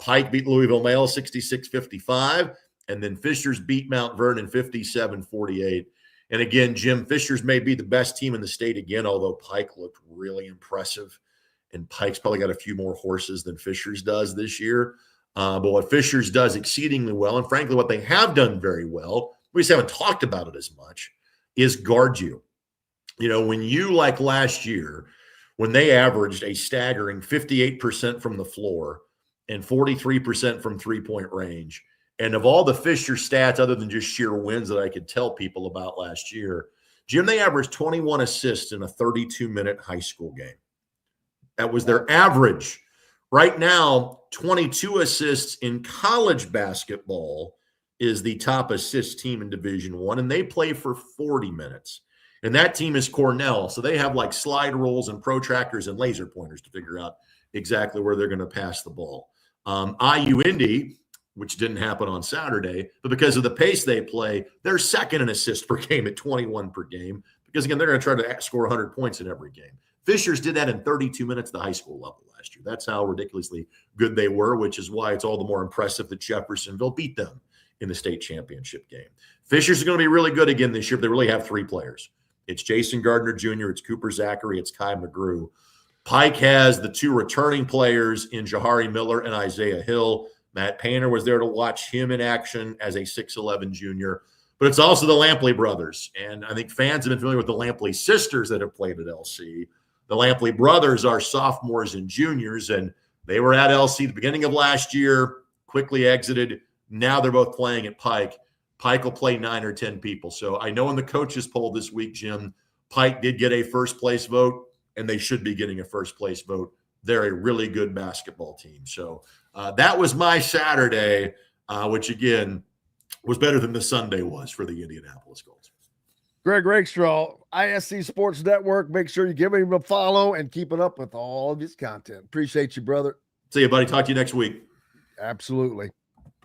Pike beat Louisville Male 66-55, And then Fisher's beat Mount Vernon 57-48. And again, Jim, Fisher's may be the best team in the state again, although Pike looked really impressive. And Pike's probably got a few more horses than Fisher's does this year. But what Fisher's does exceedingly well, and frankly, what they have done very well, we just haven't talked about it as much, is guard you. You know, when you, like last year, when they averaged a staggering 58% from the floor and 43% from three-point range, and of all the Fisher stats, other than just sheer wins that I could tell people about last year, Jim, they averaged 21 assists in a 32-minute high school game. That was their average. Right now, 22 assists in college basketball is the top assist team in Division I, and they play for 40 minutes. And that team is Cornell, so they have like slide rules and protractors and laser pointers to figure out exactly where they're going to pass the ball. IU Indy, which didn't happen on Saturday, but because of the pace they play, they're second in assists per game at 21 per game, because, again, they're going to try to score 100 points in every game. Fishers did that in 32 minutes at the high school level last year. That's how ridiculously good they were, which is why it's all the more impressive that Jeffersonville beat them in the state championship game. Fishers are going to be really good again this year, but they really have three players. It's Jason Gardner Jr., it's Cooper Zachary, it's Kai McGrew. Pike has the two returning players in Jahari Miller and Isaiah Hill. Matt Painter was there to watch him in action as a 6'11 junior. But it's also the Lampley brothers. And I think fans have been familiar with the Lampley sisters that have played at LC. The Lampley brothers are sophomores and juniors, and they were at LC at the beginning of last year, quickly exited. Now they're both playing at Pike. Pike will play 9 or 10 people. So I know in the coaches poll this week, Jim, Pike did get a first-place vote, and they should be getting a first-place vote. They're a really good basketball team. So that was my Saturday, which, again, was better than the Sunday was for the Indianapolis Colts. Greg Rakestraw, ISC Sports Network. Make sure you give him a follow and keep it up with all of his content. Appreciate you, brother. See you, buddy. Talk to you next week. Absolutely.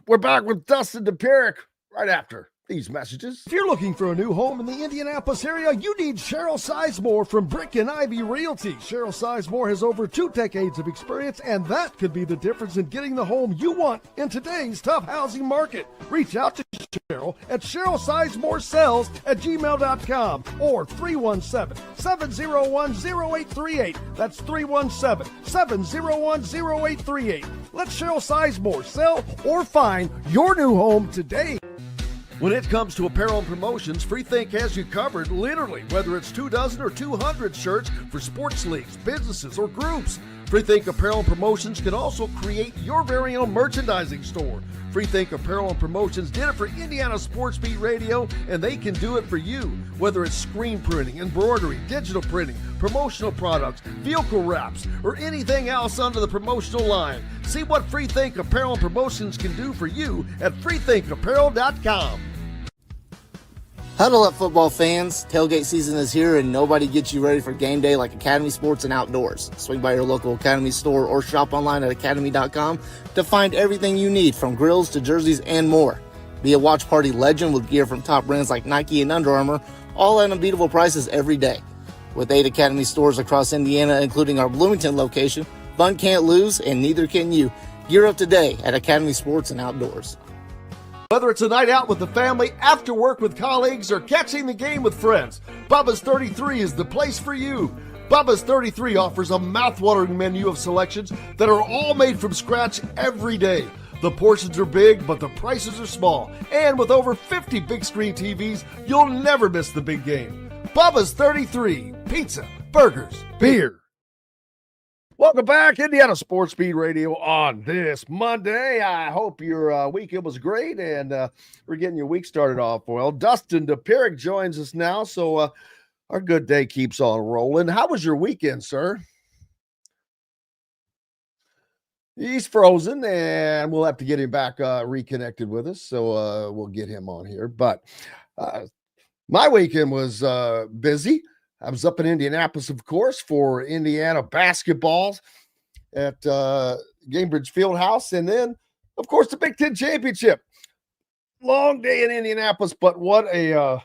We're back with Dustin Dopirak right after these messages. If you're looking for a new home in the Indianapolis area, you need Cheryl Sizemore from Brick and Ivy Realty. Cheryl Sizemore has over 2 decades of experience, and that could be the difference in getting the home you want in today's tough housing market. Reach out to Cheryl at CherylSizemore@gmail.com or 317-701-0838. That's 317-701-0838. Let Cheryl Sizemore sell or find your new home today. When it comes to apparel and promotions, Freethink has you covered, literally, whether it's 24 or 200 shirts for sports leagues, businesses, or groups. Freethink Apparel and Promotions can also create your very own merchandising store. Freethink Apparel and Promotions did it for Indiana Sports Beat Radio, and they can do it for you. Whether it's screen printing, embroidery, digital printing, promotional products, vehicle wraps, or anything else under the promotional line. See what Freethink Apparel and Promotions can do for you at freethinkapparel.com. Huddle up, football fans. Tailgate season is here, and nobody gets you ready for game day like Academy Sports and Outdoors. Swing by your local Academy store or shop online at academy.com to find everything you need, from grills to jerseys and more. Be a watch party legend with gear from top brands like Nike and Under Armour, all at unbeatable prices every day. With 8 Academy stores across Indiana, including our Bloomington location, fun can't lose, and neither can you. Gear up today at Academy Sports and Outdoors. Whether it's a night out with the family, after work with colleagues, or catching the game with friends, Bubba's 33 is the place for you. Bubba's 33 offers a mouthwatering menu of selections that are all made from scratch every day. The portions are big, but the prices are small. And with over 50 big screen TVs, you'll never miss the big game. Bubba's 33, pizza, burgers, beer. Welcome back, Indiana Sports Beat Radio on this Monday. I hope your weekend was great, and we're getting your week started off well. Dustin Dopirak joins us now, so our good day keeps on rolling. How was your weekend, sir? He's frozen, and we'll have to get him back reconnected with us, so we'll get him on here. But my weekend was busy. I was up in Indianapolis, of course, for Indiana basketball at Gamebridge Fieldhouse. And then, of course, the Big Ten Championship. Long day in Indianapolis, but what a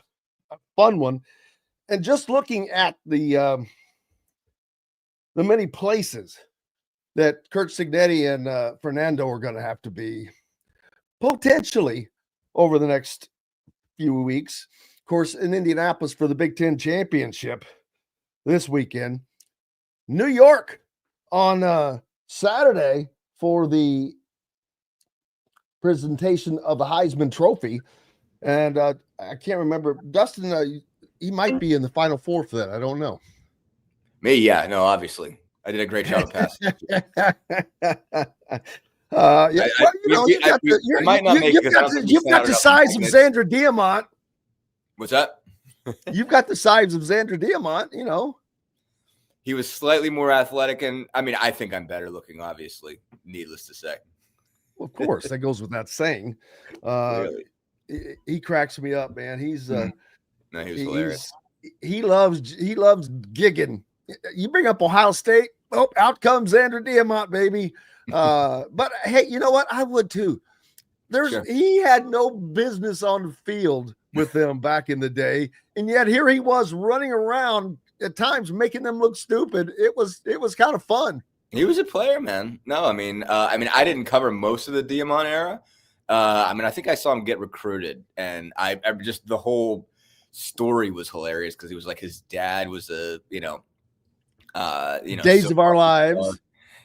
fun one. And just looking at the many places that Kurt Signetti and Fernando are going to have to be potentially over the next few weeks. Of course, in Indianapolis for the Big Ten championship this weekend. New York on Saturday for the presentation of the Heisman Trophy. And I can't remember. Dustin, he might be in the Final Four for that. I don't know. Me, yeah. No, obviously. I did a great job of passing. You've got the size of Xander Diamant. What's that? You've got the size of Xander Diamant, you know. He was slightly more athletic, and I mean, I think I'm better looking, obviously, needless to say. Well, of course, that goes without saying. Really? He cracks me up, man. He's no, he was hilarious. He loves gigging. You bring up Ohio State, oh, out comes Xander Diamant, baby. But hey, you know what? I would too. He had no business on the field with them back in the day, and yet here he was running around at times making them look stupid. It was kind of fun. He was a player, man. No, I mean, I didn't cover most of the Diamant era. I think I saw him get recruited, and I just the whole story was hilarious because he was like his dad was Days of Our Lives.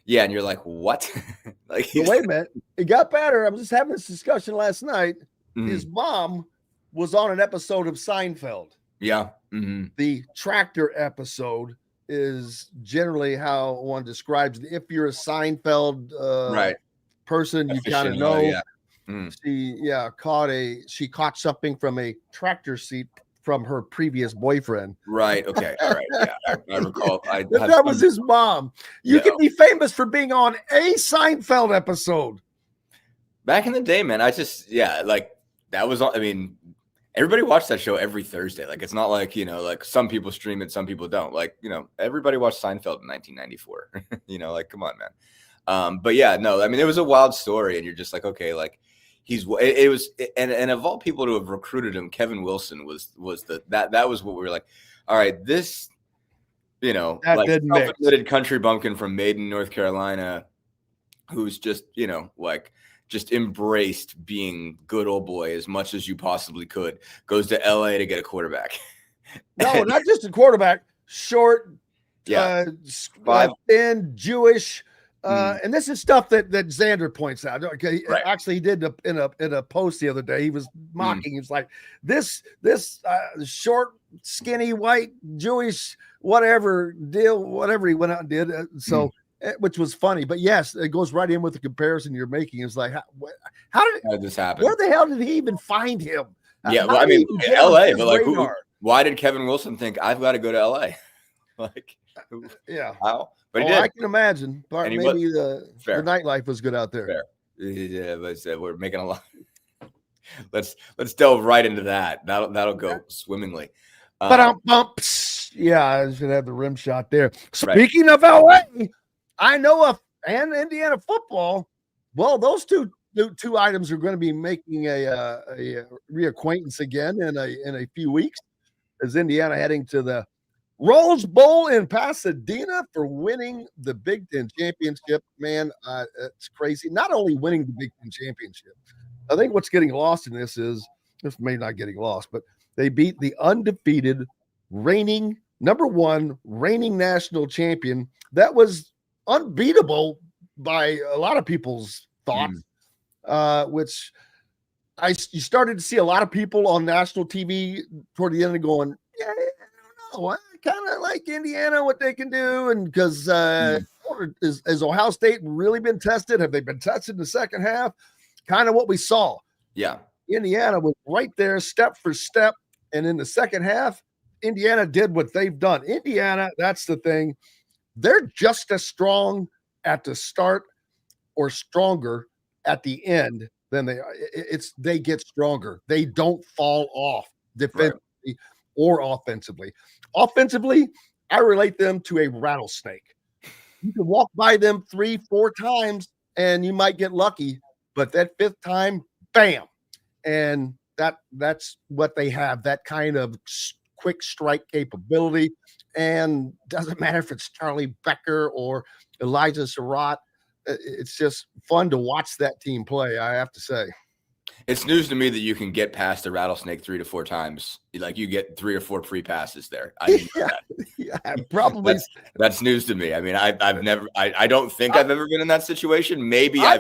Yeah, and you're like, what? Like, wait a minute, it got better. I was just having this discussion last night. Mm-hmm. His mom was on an episode of Seinfeld. Yeah. Mm-hmm. The tractor episode is generally how one describes it. If you're a Seinfeld person, you kind of know. Yeah. She caught something from a tractor seat from her previous boyfriend. Right. Okay. All right. Yeah. I recall. That was his mom. You can be famous for being on a Seinfeld episode. Back in the day, man, that was, everybody watched that show every Thursday. Like, it's not like, like some people stream it, some people don't. Like, everybody watched Seinfeld in 1994. Come on, man. But yeah, no, it was a wild story, and you're just like, okay, like and of all people to have recruited him, Kevin Wilson was that was what we were like, all right, this, self-admitted country bumpkin from Maiden, North Carolina, who's just, just embraced being good old boy as much as you possibly could, goes to LA to get a quarterback. No, not just a quarterback, short, thin, Jewish. And this is stuff that Xander points out. Okay, right. Actually, he did in a post the other day. He was mocking. He was like, this short, skinny, white, Jewish, whatever deal, whatever he went out and did. Which was funny. But yes, it goes right in with the comparison you're making. It's like, how did this happen? Where the hell did he even find him? Yeah, well, LA, but like, why did Kevin Wilson think I've got to go to LA? How? But he did. I can imagine. But maybe the nightlife was good out there. Fair. Yeah, but we're making a lot. Let's delve right into that. That'll go swimmingly. Yeah, I was gonna have the rim shot there. Speaking of LA, I know and Indiana football. Well, those two items are going to be making a reacquaintance again in a few weeks, as Indiana heading to the Rose Bowl in Pasadena for winning the Big Ten championship. Man, it's crazy. Not only winning the Big Ten championship, I think what's getting lost in this may not getting lost, but they beat the undefeated reigning national champion that was unbeatable by a lot of people's thoughts, which you started to see a lot of people on national TV toward the end going, yeah, I don't know. I kind of like Indiana, what they can do. And because has Ohio State really been tested? Have they been tested in the second half? Kind of what we saw. Yeah. Indiana was right there step for step. And in the second half, Indiana did what they've done. Indiana, that's the thing. They're just as strong at the start or stronger at the end than they are. They get stronger. They don't fall off defensively or offensively. Offensively, I relate them to a rattlesnake. You can walk by them 3-4 times and you might get lucky, but that fifth time, bam. And that's what they have, that kind of quick strike capability. And doesn't matter if it's Charlie Becker or Elijah Surratt. It's just fun to watch that team play, I have to say. It's news to me that you can get past the rattlesnake 3 to 4 times. Like you get 3 or 4 free passes there. I didn't know that. Probably. That's news to me. I mean, I've never. I don't think I've ever been in that situation. Maybe I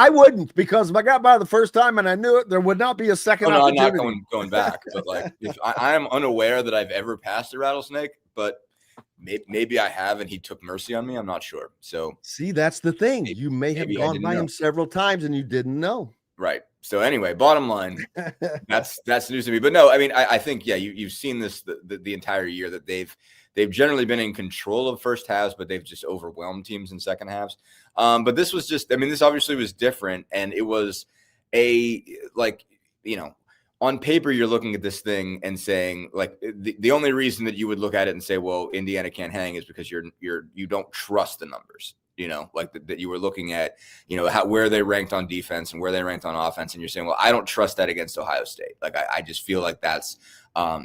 wouldn't, because if I got by the first time and I knew it, there would not be a second opportunity. I'm not going back. But like, if I am unaware that I've ever passed a rattlesnake, but maybe I have, and he took mercy on me. I'm not sure. So see, that's the thing. You may have gone by him several times and you didn't know. Right. So anyway, bottom line, that's news to me. But no, I mean, I think you've seen this the entire year that they've generally been in control of first halves, but they've just overwhelmed teams in second halves. But this was just, I mean, this obviously was different, and it was on paper, you're looking at this thing and saying, like, the only reason that you would look at it and say, well, Indiana can't hang is because you don't trust the numbers. Like that you were looking at, where they ranked on defense and where they ranked on offense. And you're saying, well, I don't trust that against Ohio State. Like, I just feel like that's at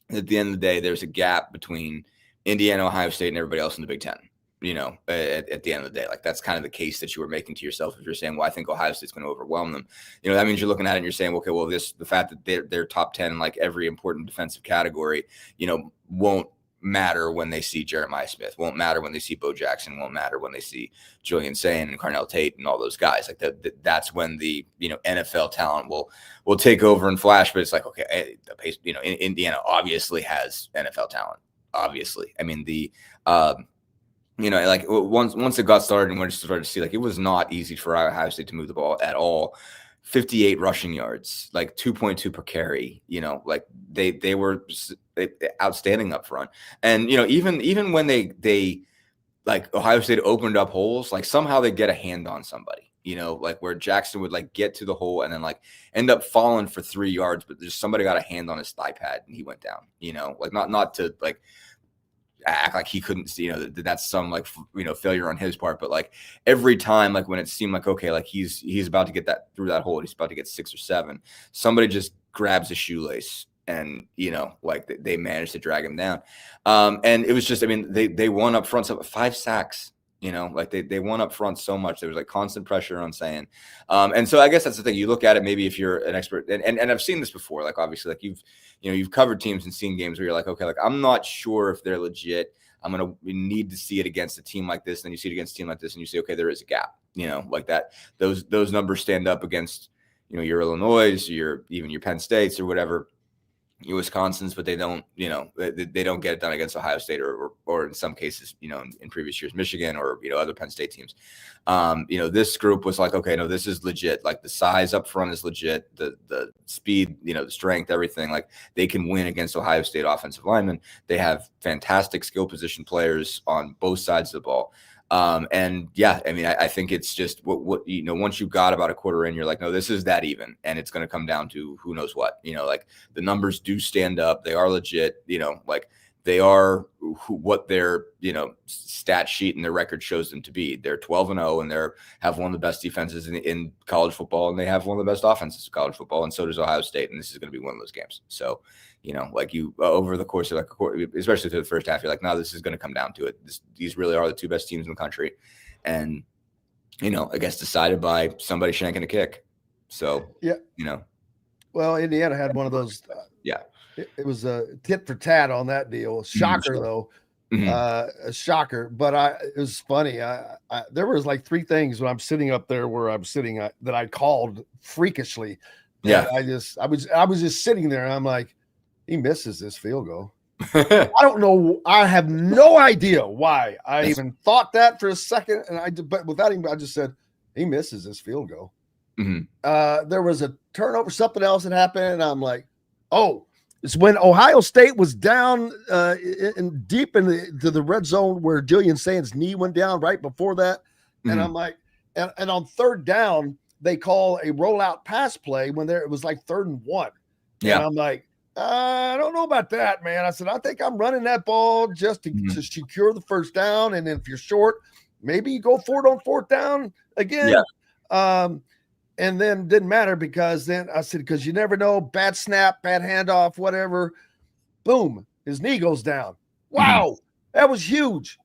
the end of the day, there's a gap between Indiana, Ohio State, and everybody else in the Big Ten, at the end of the day. Like, that's kind of the case that you were making to yourself. If you're saying, well, I think Ohio State's going to overwhelm them, that means you're looking at it and you're saying, okay, well, the fact that they're top 10 in like every important defensive category, won't matter when they see Jeremiah Smith, won't matter when they see Bo Jackson, won't matter when they see Julian Sain and Carnell Tate and all those guys. Like that's when the NFL talent will take over and flash. But it's like, okay, the pace, Indiana obviously has NFL talent. Obviously, I mean like once it got started and we started to see, like, it was not easy for Ohio State to move the ball at all. 58 rushing yards, like 2.2 per carry, like they were outstanding up front. And, even when they like Ohio State opened up holes, like somehow they get a hand on somebody, like where Jackson would like get to the hole and then like end up falling for 3 yards, but just somebody got a hand on his thigh pad and he went down, like not to like act like he couldn't see, that's some like, failure on his part. But like every time, like when it seemed like, okay, like he's about to get that through that hole, he's about to get 6 or 7, somebody just grabs a shoelace and, like they managed to drag him down. And it was just, I mean, they won up front, so 5 sacks, like they won up front so much. There was like constant pressure on Sain. And so I guess that's the thing. You look at it, maybe if you're an expert, and I've seen this before, like obviously, like you've covered teams and seen games where you're like, okay, like I'm not sure if they're legit. We need to see it against a team like this. Then you see it against a team like this and you say, okay, there is a gap, like that. Those numbers stand up against, your Illinois, your Penn States or whatever, your Wisconsin's, but they don't, they don't get it done against Ohio State or in some cases, in previous years, Michigan or, other Penn State teams. This group was like, okay, no, this is legit. Like the size up front is legit. The speed, the strength, everything. Like they can win against Ohio State offensive linemen. They have fantastic skill position players on both sides of the ball. And yeah, I mean, I think it's just what once you got about a quarter in, you're like, no, this is that even. And it's going to come down to who knows what, like the numbers do stand up. They are legit, like they are what their, stat sheet and their record shows them to be. They're 12-0 and they have one of the best defenses in college football. And they have one of the best offenses in college football. And so does Ohio State. And this is going to be one of those games. So, like you over the course of like a quarter, especially through the first half, you're like, no, this is going to come down to it. These really are the 2 best teams in the country. And, I guess decided by somebody shanking a kick. So, yeah, well, Indiana had one of those. It was a tit for tat on that deal. Shocker, though. A shocker. But it was funny. There was like 3 things when I'm sitting up there where I'm sitting that I called freakishly. Yeah. And I was just sitting there and I'm like, he misses this field goal. I don't know. I have no idea why I even thought that for a second. But without him, I just said, he misses this field goal. Mm-hmm. There was a turnover, something else that happened. And I'm like, oh, it's when Ohio State was down deep to the red zone where Julian Sain's knee went down right before that. Mm-hmm. And I'm like, and on 3rd down, they call a rollout pass play when it was like 3rd and 1. Yeah. And I'm like, I don't know about that, man. I said, I think I'm running that ball just to secure the first down. And then if you're short, maybe you go for it on 4th down again. Yeah. And then didn't matter because then I said, because you never know, bad snap, bad handoff, whatever. Boom, his knee goes down. Wow, that was huge.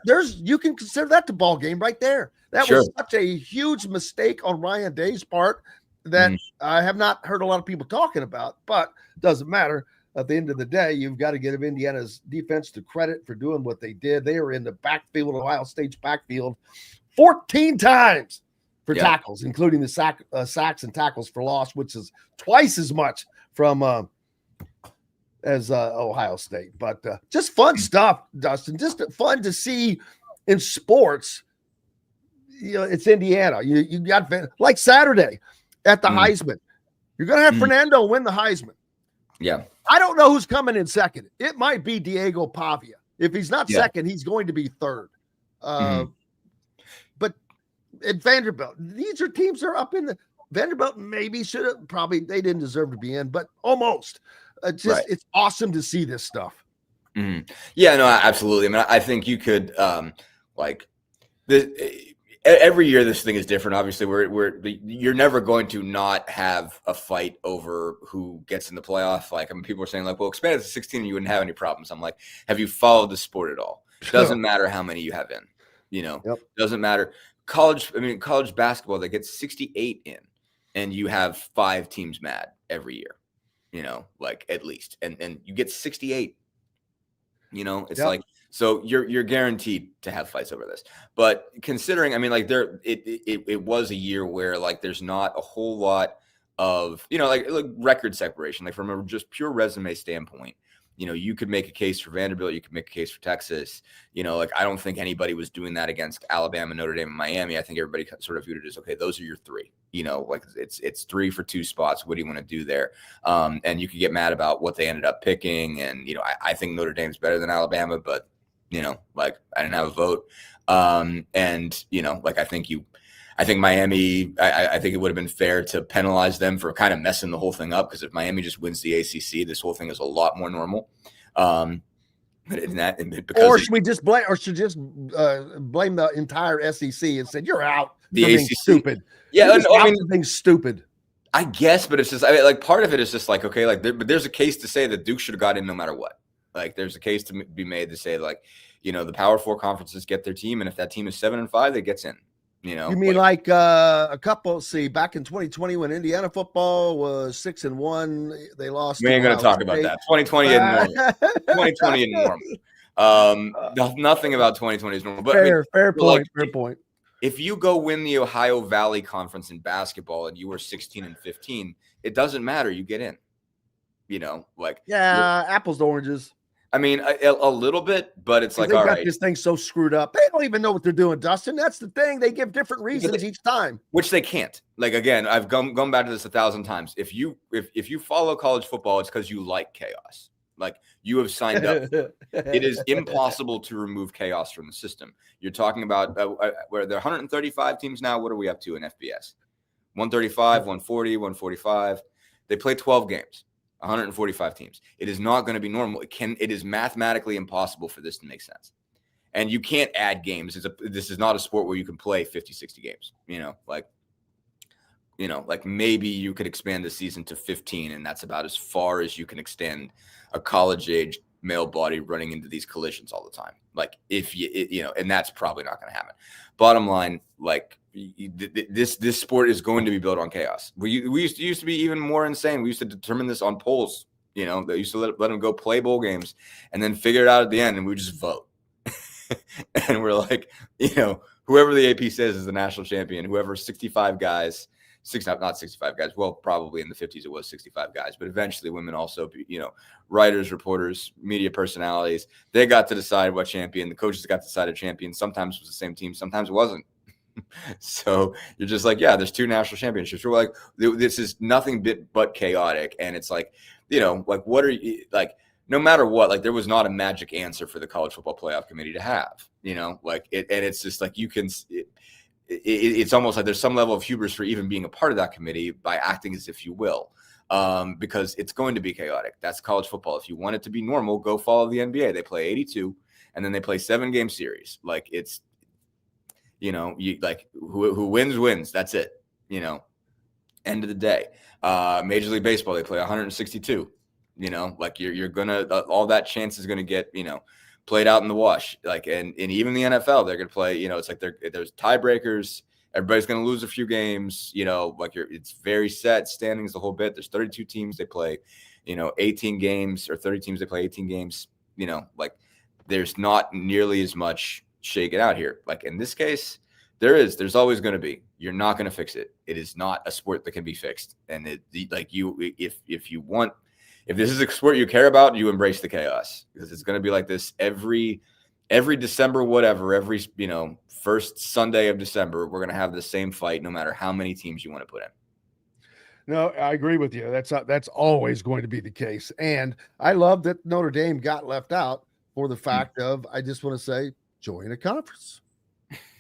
There's you can consider that the ball game right there. That was such a huge mistake on Ryan Day's part. that I have not heard a lot of people talking about, but doesn't matter. At the end of the day, you've got to give Indiana's defense the credit for doing what they did. They were in the backfield, Ohio State's backfield, 14 times for tackles, including the sacks and tackles for loss, which is twice as much from as Ohio State. But just fun stuff, Dustin. Just fun to see in sports. You know, it's Indiana. You got like Saturday at the Heisman. You're going to have Fernando win the Heisman. Yeah. I don't know who's coming in second. It might be Diego Pavia. If he's not second, he's going to be third. But at Vanderbilt, these are teams that are up in the Vanderbilt. Maybe should have they didn't deserve to be in, but almost. It's awesome to see this stuff. Yeah, no, absolutely. I mean, I think you could every year this thing is different. Obviously, you're never going to not have a fight over who gets in the playoff. Like, I mean, people are saying like, well, expand it to 16 and you wouldn't have any problems. I'm like, have you followed the sport at all? Doesn't matter how many you have in, doesn't matter. College basketball, they get 68 in and you have 5 teams mad every year, like at least, and you get 68, it's like, so you're guaranteed to have fights over this. But considering, I mean, like it was a year where like there's not a whole lot of, like record separation, like from a just pure resume standpoint. You could make a case for Vanderbilt. You could make a case for Texas. Like I don't think anybody was doing that against Alabama, Notre Dame, and Miami. I think everybody sort of viewed it as, okay, those are your 3. Like it's 3 for 2 spots. What do you want to do there? And you could get mad about what they ended up picking. And I think Notre Dame's better than Alabama, but like I didn't have a vote. And like I think Miami, I think it would have been fair to penalize them for kind of messing the whole thing up, because if Miami just wins the ACC, this whole thing is a lot more normal. Or should we just blame, blame the entire SEC and said you're out? The ACC, stupid. Yeah, I mean, being stupid. I guess, but it's just like part of it is just like, okay, like but there's a case to say that Duke should have got in no matter what. Like there's a case to be made to say like, the Power 4 conferences get their team, and if that team is 7-5, it gets in. You mean like a couple? See, back in 2020 when Indiana football was 6-1, they lost. We ain't going to talk about that. 2020 isn't normal. 2020 isn't normal. Nothing about 2020 is normal. But fair point. Fair point. If you go win the Ohio Valley Conference in basketball and you were 16-15, it doesn't matter. You get in. Apples to oranges. I mean, a little bit, but it's like, they all got right. This thing so screwed up. They don't even know what they're doing, Dustin. That's the thing. They give different reasons each time. Which they can't. Like, again, I've gone back to this 1,000 times. If you follow college football, it's because you like chaos. Like, you have signed up. It is impossible to remove chaos from the system. You're talking about where there are 135 teams now. What are we up to in FBS? 135, 140, 145. They play 12 games. 145 teams. It is not going to be normal. It is mathematically impossible for this to make sense. And you can't add games. This is not a sport where you can play 50, 60 games. Like maybe you could expand the season to 15, and that's about as far as you can extend a college-age male body running into these collisions all the time. Like and that's probably not going to happen. Bottom line, like this sport is going to be built on chaos. We used to be even more insane. We used to determine this on polls. They used to let them go play bowl games and then figure it out at the end, and we would just vote. And we're like, whoever the AP says is the national champion, whoever 65 guys. Not 65 guys. Well, probably in the 50s it was 65 guys, but eventually women also, writers, reporters, media personalities, they got to decide what champion. The coaches got to decide a champion. Sometimes it was the same team, sometimes it wasn't. So you're just like, yeah, there's 2 national championships. We're like, this is nothing but chaotic. And it's like, like, what are you like? No matter what, like there was not a magic answer for the college football playoff committee to have, like it, and it's just like you can. It's almost like there's some level of hubris for even being a part of that committee by acting as if you will, because it's going to be chaotic. That's college football. If you want it to be normal, go follow the NBA. They play 82 and then they play 7-game series. Like it's, you like who wins. That's it. End of the day. Major League Baseball, they play 162. Like you're gonna all that chance is gonna get played out in the wash. Like and even the NFL, they're gonna play. It's like there's tiebreakers Everybody's going to lose a few games, like it's very set standings, the whole bit. There's 32 teams. They play, 18 games, or 30 teams. They play 18 games, like there's not nearly as much shaken out here. Like in this case, there's always going to be. You're not going to fix it. It is not a sport that can be fixed. And if this is a sport you care about, you embrace the chaos, because it's going to be like this every December, whatever, every, first Sunday of December, we're going to have the same fight, no matter how many teams you want to put in. No, I agree with you. That's always going to be the case. And I love that Notre Dame got left out for the fact of, I just want to say, join a conference.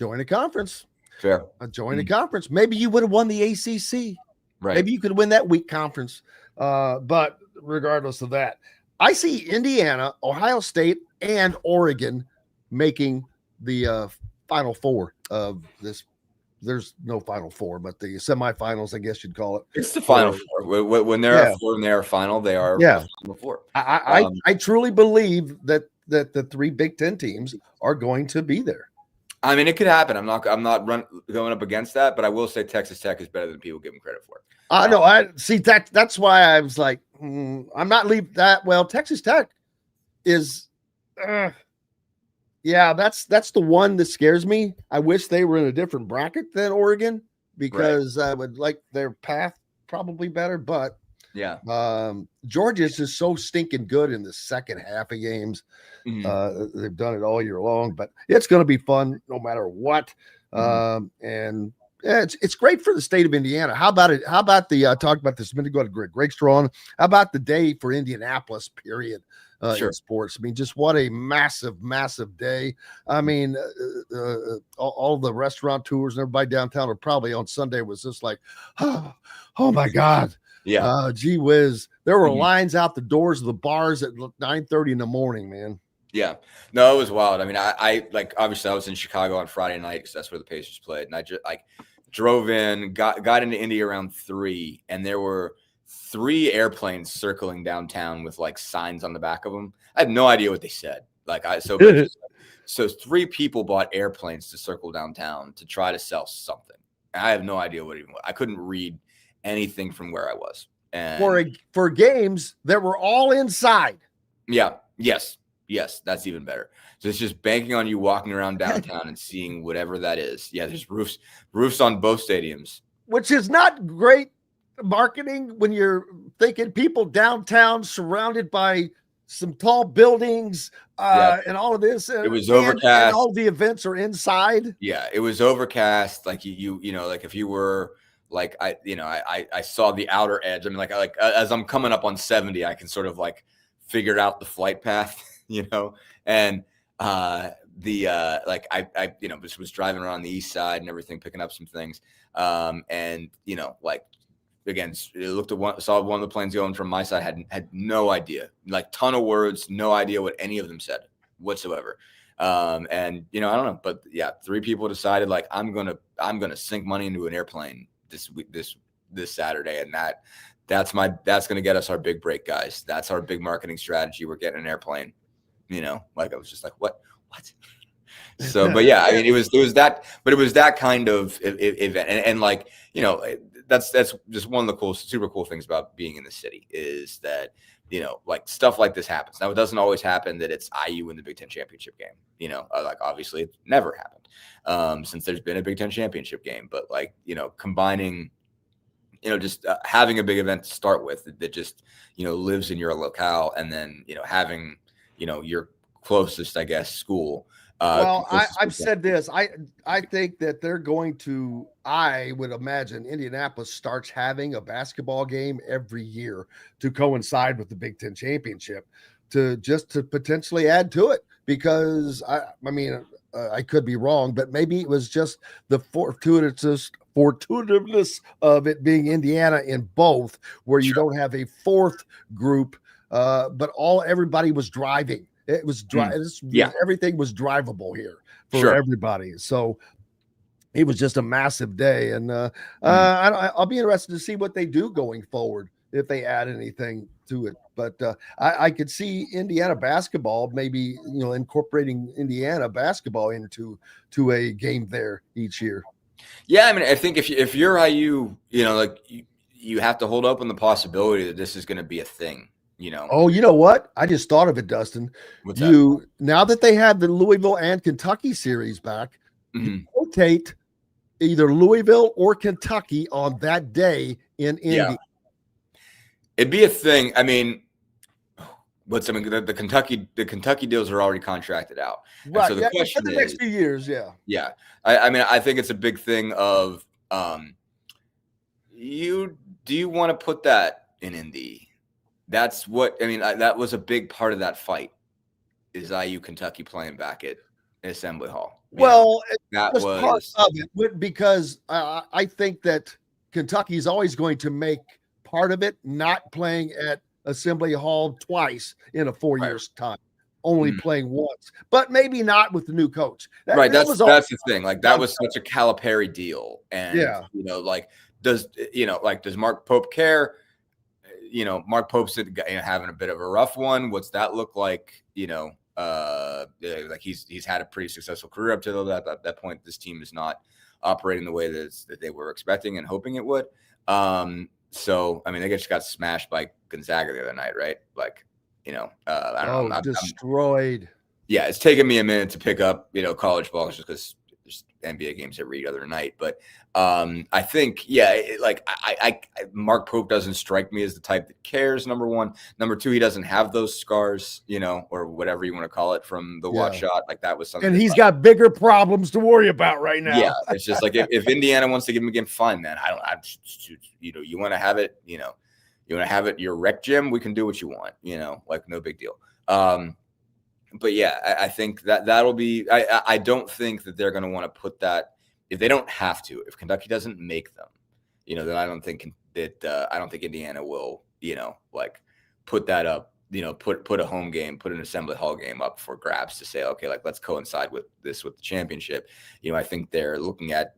Join a conference. Fair. Join a conference. Maybe you would have won the ACC. Right. Maybe you could win that weak conference. But regardless of that, I see Indiana, Ohio State, and Oregon making the Final Four of this. There's no Final Four, but the semifinals, I guess you'd call it. It's the Final Four. When they're a four and they're a final, they are the Final Four. I truly believe that the three Big Ten teams are going to be there. I mean, it could happen. I'm not going up against that, but I will say Texas Tech is better than people give them credit for. I know. I see that. That's why I was like, I'm not leaving that. Well, Texas Tech is, that's the one that scares me. I wish they were in a different bracket than Oregon, because I would like their path probably better. But Georgia's just so stinking good in the second half of games. They've done it all year long, but it's going to be fun no matter what. And it's great for the state of Indiana. How about it? How about the talk about this a minute ago to Rakestraw? How about the day for Indianapolis? Period. In sports. I mean, just what a massive day. I mean, all the restaurant tours and everybody downtown are probably on Sunday was just like, oh my God. Yeah. Gee whiz. There were lines out the doors of the bars at 9:30 in the morning, man. Yeah. No, it was wild. I mean, I like, obviously I was in Chicago on Friday night because that's where the Pacers played. And I just drove in, got into Indy around 3, and there were 3 airplanes circling downtown with signs on the back of them. I had no idea what they said. So 3 people bought airplanes to circle downtown to try to sell something. And I have no idea what even was. I couldn't read anything from where I was. And for games that were all inside. Yeah. Yes, that's even better. So it's just banking on you walking around downtown and seeing whatever that is. Yeah, there's roofs on both stadiums. Which is not great marketing when you're thinking people downtown surrounded by some tall buildings and all of this. It was overcast. And all the events are inside. Yeah, it was overcast. Like you if you were I saw the outer edge. I mean, as I'm coming up on 70, I can sort of figure out the flight path. And I just was driving around the east side and everything, picking up some things. Again, saw one of the planes going from my side, had no idea, ton of words, no idea what any of them said whatsoever. I don't know, but 3 people decided I'm going to sink money into an airplane this Saturday. And that's going to get us our big break, guys. That's our big marketing strategy. We're getting an airplane. I was just like, what? So, but yeah, I mean, it was that kind of event. And that's just one of the super cool things about being in the city is that, stuff like this happens. Now, it doesn't always happen that it's IU in the Big Ten championship game, obviously it never happened since there's been a Big Ten championship game, but combining, just having a big event to start with that just, lives in your locale, and then, having, your closest, I guess, school. Well, I've said this. I think that they're going to, I would imagine Indianapolis starts having a basketball game every year to coincide with the Big Ten championship to potentially add to it, because I could be wrong, but maybe it was just the fortuitousness of it being Indiana in both, where you don't have a fourth group, but everybody was driving. It was everything was drivable here for everybody. So it was just a massive day, and I'll be interested to see what they do going forward if they add anything to it. But I could see Indiana basketball maybe incorporating Indiana basketball into a game there each year. Yeah, I mean, I think if you're IU, like you have to hold open the possibility that this is going to be a thing. Oh, you know what? I just thought of it, Dustin. What's that? Now that they have the Louisville and Kentucky series back, you rotate either Louisville or Kentucky on that day in Indy. Yeah. It'd be a thing. I mean, the Kentucky deals are already contracted out. Right. And so the question for the is, next few years, yeah. Yeah. I mean, I think it's a big thing of do you want to put that in Indy? That's what I mean. That was a big part of that fight. Is IU Kentucky playing back at Assembly Hall? Well, that was part of it because I think that Kentucky is always going to make part of it not playing at Assembly Hall twice in a 4 years time, only playing once, but maybe not with the new coach. That's the thing. Like that was such a Calipari deal, and does Mark Pope care? Mark Pope's having a bit of a rough one. What's that look like? Like he's had a pretty successful career up to that point. This team is not operating the way that they were expecting and hoping it would. So I mean, they just got smashed by Gonzaga the other night, right? Like, I don't know. Destroyed. Yeah, it's taken me a minute to pick up, college ball just because there's NBA games every other night. But I think, Mark Pope doesn't strike me as the type that cares, number one. Number two, he doesn't have those scars, or whatever you want to call it from the watch shot. Like that was something. And he's got bigger problems to worry about right now. Yeah, it's just like if Indiana wants to give him a game, fine, man. You want to have it, you want to have it your rec gym, we can do what you want, like no big deal. But yeah, I think that'll be. I don't think that they're going to want to put that if they don't have to. If Kentucky doesn't make them, then I don't think Indiana will, put that up. Put a home game, put an Assembly Hall game up for grabs to say, okay, like let's coincide with the championship. I think they're looking at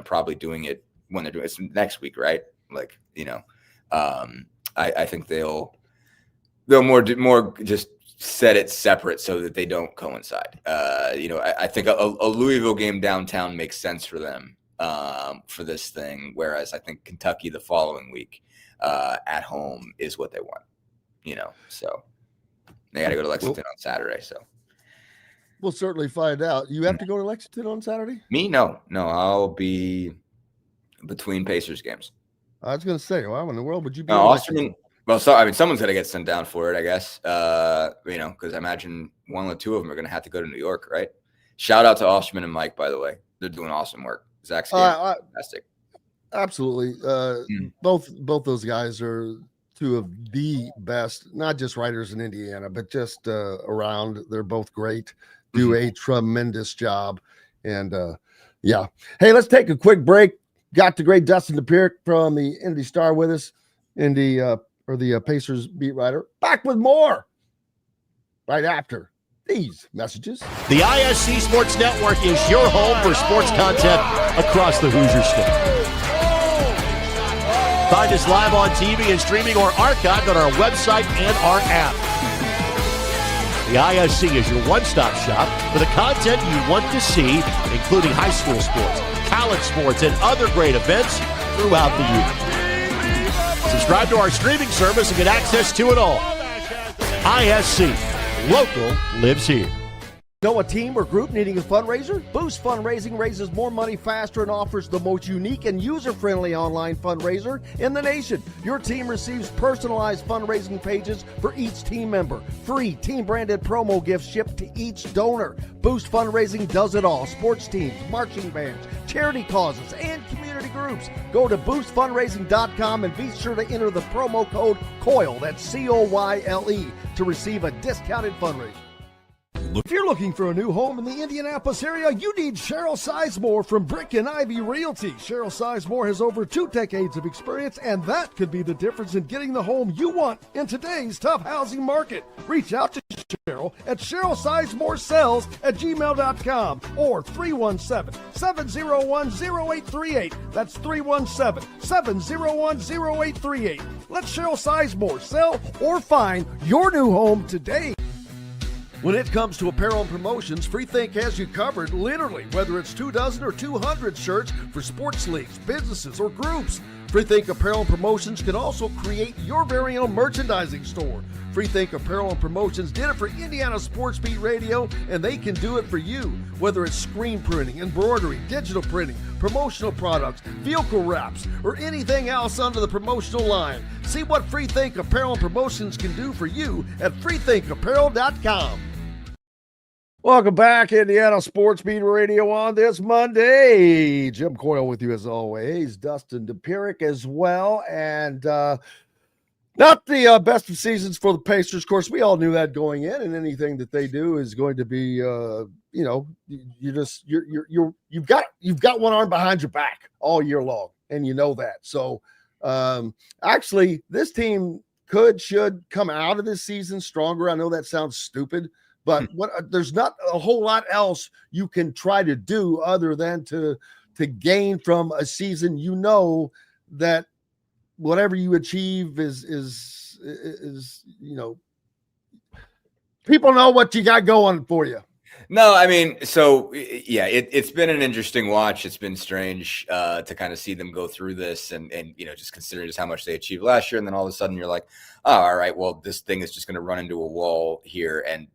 probably doing it when they're doing it next week, right? Like I think they'll more just set it separate so that they don't coincide. I think a Louisville game downtown makes sense for them for this thing, whereas I think Kentucky the following week at home is what they want. So they got to go to Lexington on Saturday. So we'll certainly find out. You have to go to Lexington on Saturday? Me? No, I'll be between Pacers games. I was going to say, well, in the world would you be? Osterman. Well, someone's got to get sent down for it, I guess. Because I imagine one or the two of them are going to have to go to New York, right? Shout out to Osterman and Mike, by the way. They're doing awesome work. Zach's fantastic. Absolutely. Both those guys are two of the best, not just writers in Indiana, but just around. They're both great. Do a tremendous job. And hey, let's take a quick break. Got the great Dustin Dopirak from the Indy Star with us. The Pacers beat writer. Back with more right after these messages. The ISC Sports Network is your home for sports content across the Hoosier State. Find us live on TV and streaming or archived on our website and our app. The ISC is your one-stop shop for the content you want to see, including high school sports, college sports, and other great events throughout the year. Subscribe to our streaming service and get access to it all. ISC. Local lives here. Know a team or group needing a fundraiser? Boost Fundraising raises more money faster and offers the most unique and user-friendly online fundraiser in the nation. Your team receives personalized fundraising pages for each team member. Free team-branded promo gifts shipped to each donor. Boost Fundraising does it all. Sports teams, marching bands, charity causes, and community groups. Go to boostfundraising.com and be sure to enter the promo code COYLE, that's COYLE, to receive a discounted fundraiser. If you're looking for a new home in the Indianapolis area, you need Cheryl Sizemore from Brick and Ivy Realty. Cheryl Sizemore has over 2 decades of experience, and that could be the difference in getting the home you want in today's tough housing market. Reach out to Cheryl at CherylSizemore@gmail.com or 317-701-0838. That's 317-701-0838. Let Cheryl Sizemore sell or find your new home today. When it comes to apparel and promotions, Freethink has you covered, literally, whether it's 24 or 200 shirts for sports leagues, businesses, or groups. Freethink Apparel and Promotions can also create your very own merchandising store. Freethink Apparel and Promotions did it for Indiana Sports Beat Radio, and they can do it for you. Whether it's screen printing, embroidery, digital printing, promotional products, vehicle wraps, or anything else under the promotional line. See what Freethink Apparel and Promotions can do for you at freethinkapparel.com. Welcome back, Indiana Sports Beat Radio on this Monday. Jim Coyle with you as always. Dustin Dopirak as well. And not the best of seasons for the Pacers. Of course, we all knew that going in, and anything that they do is going to be, you've got one arm behind your back all year long, and you know that. So actually, this team should come out of this season stronger. I know that sounds stupid, but there's not a whole lot else you can try to do other than to gain from a season. You know that whatever you achieve is people know what you got going for you. No, I mean, so yeah, it's been an interesting watch. It's been strange to kind of see them go through this and just considering just how much they achieved last year. And then all of a sudden you're like, oh, all right, well, this thing is just going to run into a wall here. And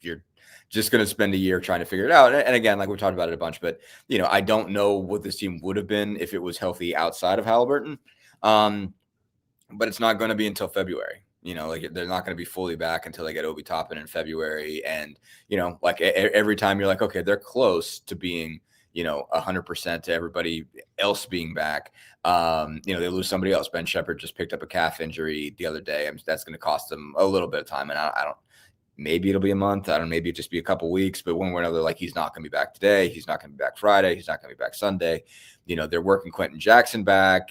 you're just going to spend a year trying to figure it out. And again, like we talked about it a bunch, but I don't know what this team would have been if it was healthy outside of Halliburton. But it's not going to be until February. They're not going to be fully back until they get Obi Toppin in February. And, every time you're like, okay, they're close to being, 100% to everybody else being back. They lose somebody else. Ben Shepherd just picked up a calf injury the other day. That's going to cost them a little bit of time. And I don't, maybe it'll be a month. I don't know, maybe it'll just be a couple weeks, but one way or another, he's not going to be back today. He's not going to be back Friday. He's not going to be back Sunday. They're working Quentin Jackson back,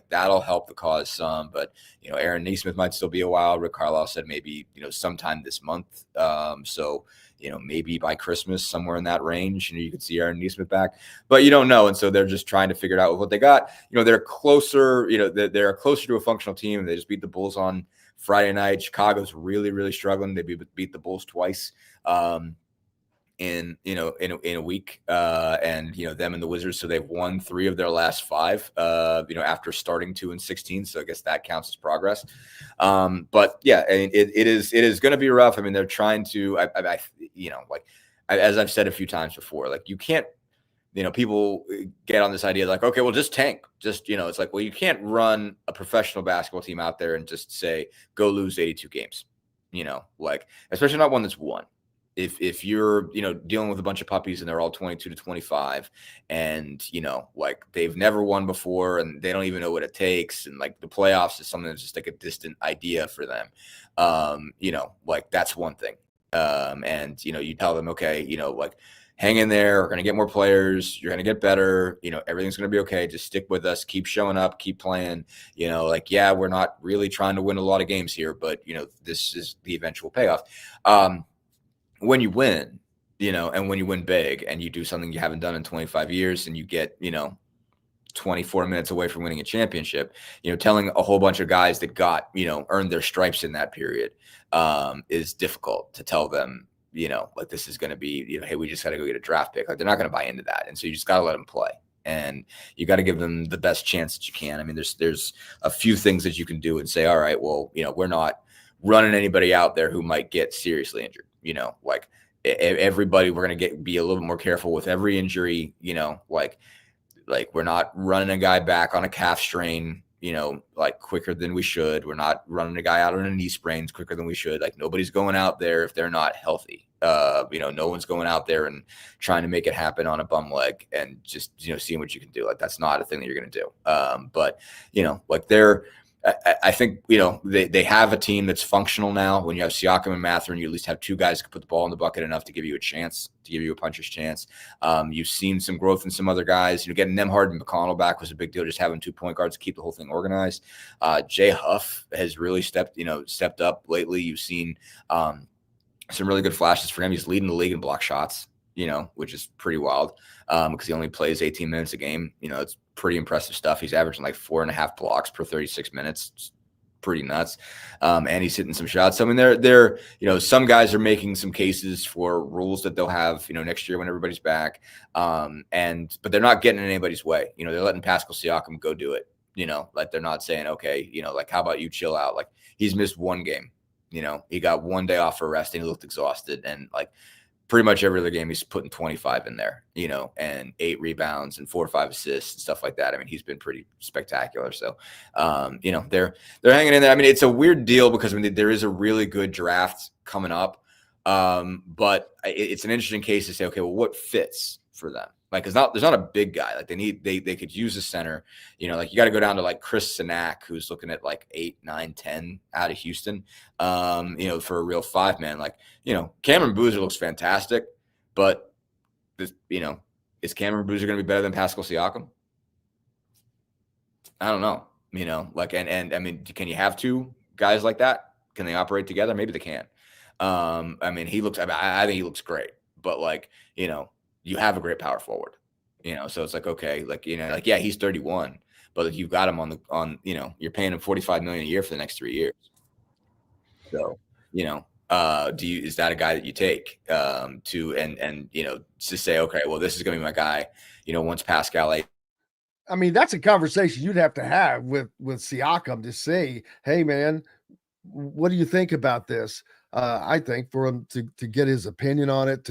that'll help the cause some, but, Aaron Nesmith might still be a while. Rick Carlisle said maybe, sometime this month. So, maybe by Christmas, somewhere in that range, you could see Aaron Nesmith back, but you don't know. And so they're just trying to figure it out with what they got. They're closer, they're closer to a functional team. They just beat the Bulls on Friday night. Chicago's really, really struggling. They beat the Bulls twice. In a week, and them and the Wizards. So they've won 3 of their last 5, after starting 2-16. So I guess that counts as progress. But yeah, it is going to be rough. I mean, they're trying to, as I've said a few times before, you can't, people get on this idea okay, well, just tank. Just, it's well, you can't run a professional basketball team out there and just say, go lose 82 games, especially not one that's won. If you're, dealing with a bunch of puppies and they're all 22 to 25 and, they've never won before and they don't even know what it takes. And the playoffs is something that's just a distant idea for them. That's one thing. And, you tell them, okay, hang in there. We're going to get more players. You're going to get better. Everything's going to be okay. Just stick with us. Keep showing up. Keep playing. Yeah, we're not really trying to win a lot of games here, but, this is the eventual payoff. When you win, and when you win big and you do something you haven't done in 25 years and you get, 24 minutes away from winning a championship, telling a whole bunch of guys that earned their stripes in that period is difficult to tell them, this is going to be, hey, we just got to go get a draft pick. They're not going to buy into that. And so you just got to let them play. And you got to give them the best chance that you can. I mean, there's a few things that you can do and say, all right, well, we're not running anybody out there who might get seriously injured. Everybody, we're going to be a little bit more careful with every injury, we're not running a guy back on a calf strain, quicker than we should. We're not running a guy out on a knee sprains quicker than we should. Nobody's going out there if they're not healthy. No one's going out there and trying to make it happen on a bum leg and just, seeing what you can do. That's not a thing that you're going to do. But I think, they have a team that's functional now. When you have Siakam and Mathurin, you at least have 2 guys who can put the ball in the bucket enough to give you a chance, to give you a puncher's chance. You've seen some growth in some other guys. Getting Nembhard and McConnell back was a big deal. Just having 2 point guards to keep the whole thing organized. Jay Huff has really stepped up lately. You've seen some really good flashes for him. He's leading the league in block shots, which is pretty wild because he only plays 18 minutes a game. It's pretty impressive stuff. He's averaging 4.5 blocks per 36 minutes. It's pretty nuts. And he's hitting some shots. I mean, they're some guys are making some cases for rules that they'll have, next year when everybody's back. But they're not getting in anybody's way. They're letting Pascal Siakam go do it. Like they're not saying, okay, like, how about you chill out? Like, he's missed one game. He got 1 day off for rest and he looked exhausted. And like pretty much every other game, he's putting 25 in there, and 8 rebounds and 4 or 5 assists and stuff like that. I mean, he's been pretty spectacular. So, they're hanging in there. I mean, it's a weird deal because there is a really good draft coming up. But it's an interesting case to say, okay, well, what fits for them? Like, there's not a big guy. Like they could use a center, like you got to go down to like Chris Sinak, who's looking at like 8, 9, 10 out of Houston, for a real 5-man. Like, Cameron Boozer looks fantastic, but this, is Cameron Boozer going to be better than Pascal Siakam? I don't know, and I mean, can you have 2 guys like that? Can they operate together? Maybe they can. I think he looks great, but like, you have a great power forward, so it's like, okay, like, yeah, he's 31, but like, you've got him on, you're paying him $45 million a year for the next 3 years. So, is that a guy that you take, to say, okay, well, this is going to be my guy, once Pascal. I mean, that's a conversation you'd have to have with Siakam to say, hey man, what do you think about this? I think for him to get his opinion on it,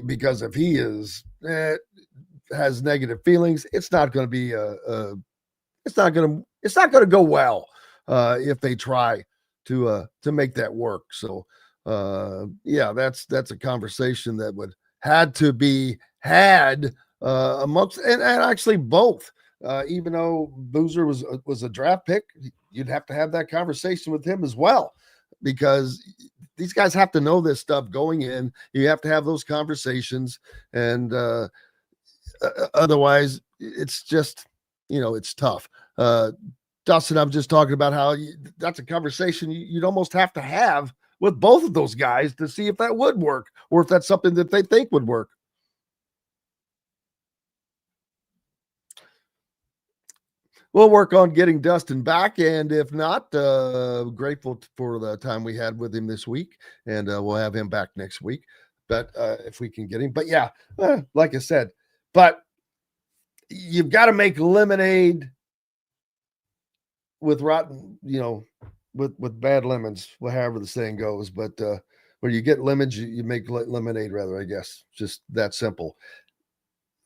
because if he has negative feelings, it's not going to be it's not going to go well if they try to make that work. So yeah, that's a conversation that had to be had amongst and actually both. Even though Boozer was a draft pick, you'd have to have that conversation with him as well, because these guys have to know this stuff going in. You have to have those conversations, and otherwise it's just, it's tough. Dustin, I'm just talking about how that's a conversation you'd almost have to have with both of those guys to see if that would work, or if that's something that they think would work. We'll work on getting Dustin back, and if not, grateful for the time we had with him this week, and we'll have him back next week. But if we can get him, but yeah, like I said, but you've got to make lemonade with rotten, with bad lemons, however the saying goes. But when you get lemons, you make lemonade, rather, I guess. Just that simple.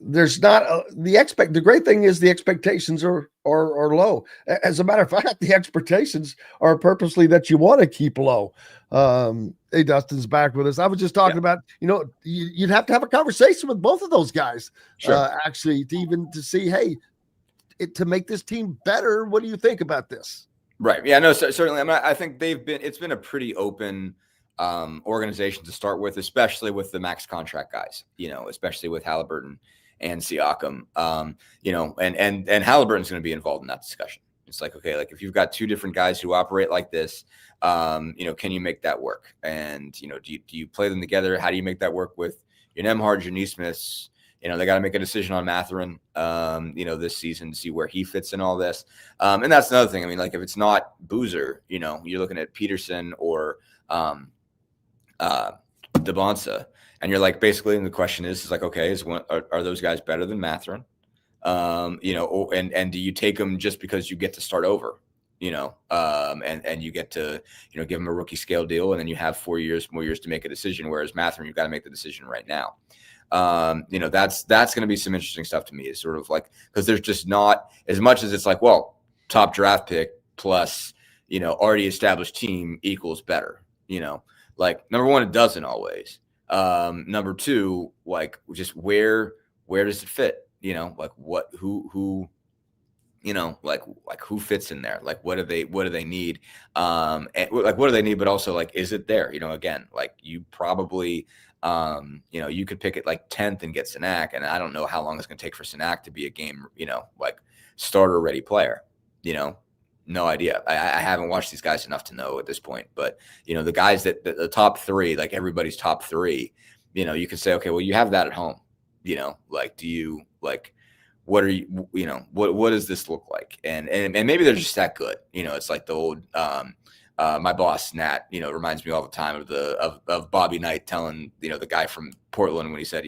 There's not the great thing is the expectations are low. As a matter of fact, the expectations are purposely that you want to keep low. Hey, Dustin's back with us. I was just talking about, you'd have to have a conversation with both of those guys, actually, to see, hey, to make this team better. What do you think about this? Right. Yeah, no, certainly. I think it's been a pretty open organization to start with, especially with the max contract guys, especially with Halliburton and Siakam, and Halliburton's going to be involved in that discussion. It's like, okay, like if you've got 2 different guys who operate like this, can you make that work? And, do you play them together? How do you make that work with your Nembhard, your Nesmiths? They got to make a decision on Mathurin, this season to see where he fits in all this. And that's another thing. I mean, like if it's not Boozer, you're looking at Peterson or DeBonsa. And you're like, basically, and the question is like, okay, are those guys better than Mathurin? And do you take them just because you get to start over, and you get to, give them a rookie scale deal, and then you have 4 more years to make a decision. Whereas Mathurin, you've got to make the decision right now. That's going to be some interesting stuff to me. It's sort of like, because there's just not as much as it's like, well, top draft pick plus, already established team equals better, like number one, it doesn't always. Number 2, like just where does it fit? Like who who fits in there? Like what do they need? And like what do they need? But also like, is it there? Again, like you probably, you could pick it like 10th and get Sinak, and I don't know how long it's going to take for Sinak to be a game, like starter ready player. No idea. I haven't watched these guys enough to know at this point, but the guys that the top 3, like everybody's top 3, you could say, okay, well, you have that at home, like, do you like, what are you, what does this look like? And maybe they're just that good. It's like the old, my boss Nat, reminds me all the time of Bobby Knight telling, the guy from Portland when he said,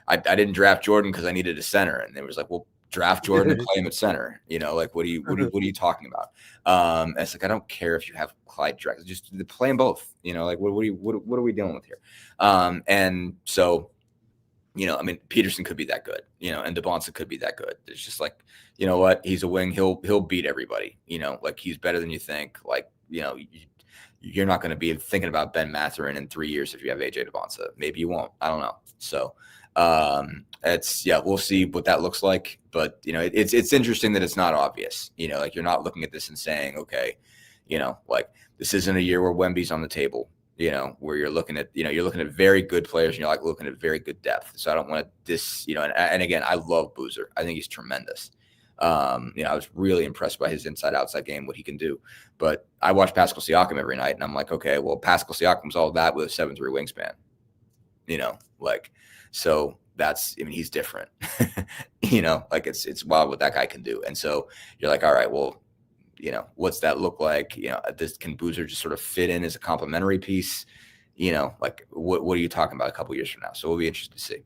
I didn't draft Jordan because I needed a center. And they was like, well, draft Jordan and play him at center. What are you talking about? And it's like, I don't care if you have Clyde Drexler, just play them both. What are we dealing with here? And so, Peterson could be that good, and DeBonsa could be that good. It's just like, you know what? He's a wing. He'll beat everybody, he's better than you think. You're not going to be thinking about Ben Mathurin in 3 years if you have AJ DeBonsa. Maybe you won't. I don't know. So we'll see what that looks like. But, it's interesting that it's not obvious, you're not looking at this and saying, okay, this isn't a year where Wemby's on the table. Where you're looking at very good players and you're looking at very good depth. So I don't want to and again, I love Boozer. I think he's tremendous. I was really impressed by his inside-outside game, what he can do. But I watch Pascal Siakam every night and I'm like, okay, well, Pascal Siakam's all that with a 7'3" wingspan, so that's, he's different, it's wild what that guy can do. And so you're like, all right, well, what's that look like? Can Boozer just sort of fit in as a complementary piece? What are you talking about a couple years from now? So we'll be interested to see.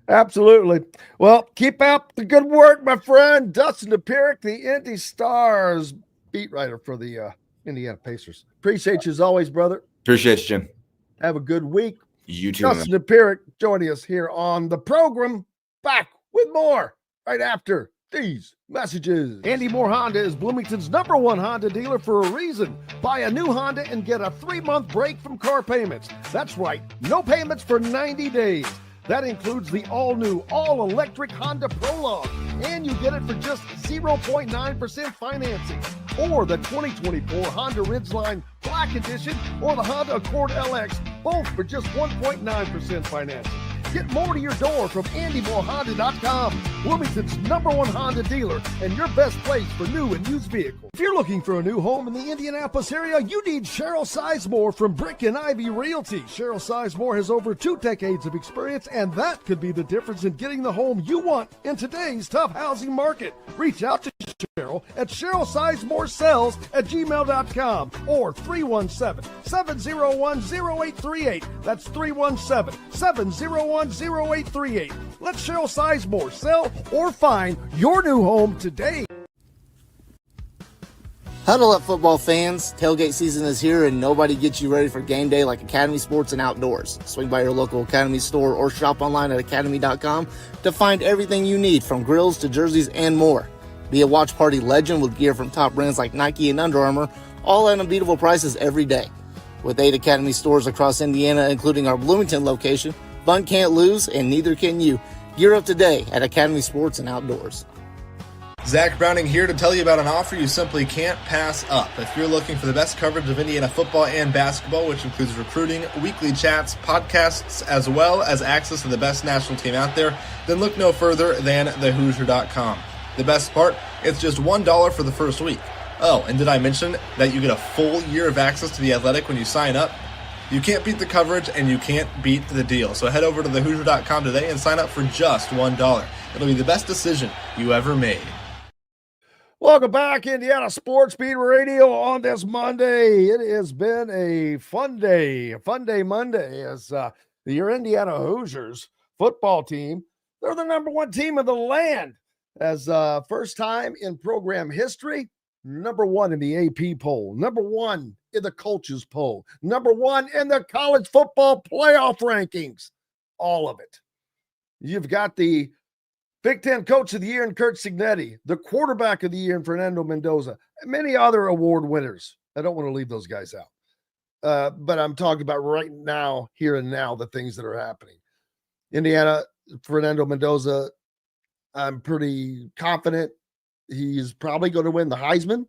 Absolutely. Well, keep up the good work, my friend. Dustin Dopirak, the Indy Stars beat writer for the Indiana Pacers. Appreciate you as always, brother. Appreciate you, Jim. Have a good week. You too. Dustin Dopirak joining us here on the program. Back with more right after these messages. Andy Moore Honda is Bloomington's #1 Honda dealer for a reason. Buy a new Honda and get a 3-month break from car payments. That's right, no payments for 90 days. That includes the all-new, all-electric Honda Prologue, and you get it for just 0.9% financing. Or the 2024 Honda Ridgeline Black Edition or the Honda Accord LX, both for just 1.9% financing. Get more to your door from AndyMooreHonda.com, Bloomington's #1 Honda dealer and your best place for new and used vehicles. If you're looking for a new home in the Indianapolis area, you need Cheryl Sizemore from Brick and Ivy Realty. Cheryl Sizemore has over 2 decades of experience, and that could be the difference in getting the home you want in today's tough housing market. Reach out to Cheryl at CherylSizemooreSells@gmail.com or 317-701-0838. That's 317-701-0838. Let Cheryl Sizemore sell or find your new home today. Huddle up, football fans. Tailgate season is here, and nobody gets you ready for game day like Academy Sports and Outdoors. Swing by your local Academy store or shop online at academy.com to find everything you need, from grills to jerseys and more. Be a watch party legend with gear from top brands like Nike and Under Armour, all at unbeatable prices every day. With 8 Academy stores across Indiana, including our Bloomington location, fun can't lose, and neither can you. Gear up today at Academy Sports and Outdoors. Zach Browning here to tell you about an offer you simply can't pass up. If you're looking for the best coverage of Indiana football and basketball, which includes recruiting, weekly chats, podcasts, as well as access to the best national team out there, then look no further than thehoosier.com. The best part, it's just $1 for the first week. Oh, and did I mention that you get a full year of access to The Athletic when you sign up? You can't beat the coverage, and you can't beat the deal. So head over to thehoosier.com today and sign up for just $1. It'll be the best decision you ever made. Welcome back, Indiana Sports Beat Radio on this Monday. It has been a fun day Monday as your Indiana Hoosiers football team, they're the #1 team of the land as first time in program history, #1 in the AP poll, #1 in the coaches poll, #1 in the college football playoff rankings, all of it. You've got the Big Ten Coach of the Year in Kurt Signetti, the Quarterback of the Year in Fernando Mendoza, and many other award winners. I don't want to leave those guys out. But I'm talking about right now, here and now, the things that are happening. Indiana, Fernando Mendoza, I'm pretty confident he's probably going to win the Heisman.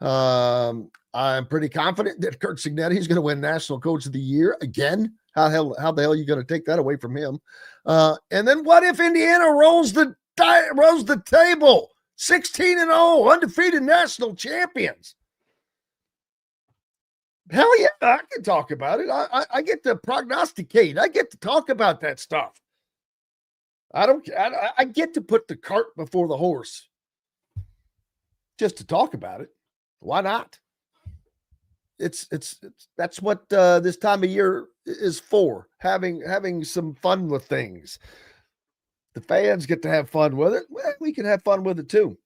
I'm pretty confident that Kurt Signetti is going to win National Coach of the Year again. How the hell are you going to take that away from him? And then what if Indiana rolls the table, 16-0, undefeated national champions? Hell yeah, I can talk about it. I get to prognosticate. I get to talk about that stuff. I get to put the cart before the horse just to talk about it. Why not? It's that's what this time of year is for, having some fun with things. The fans get to have fun with it. Well, we can have fun with it too.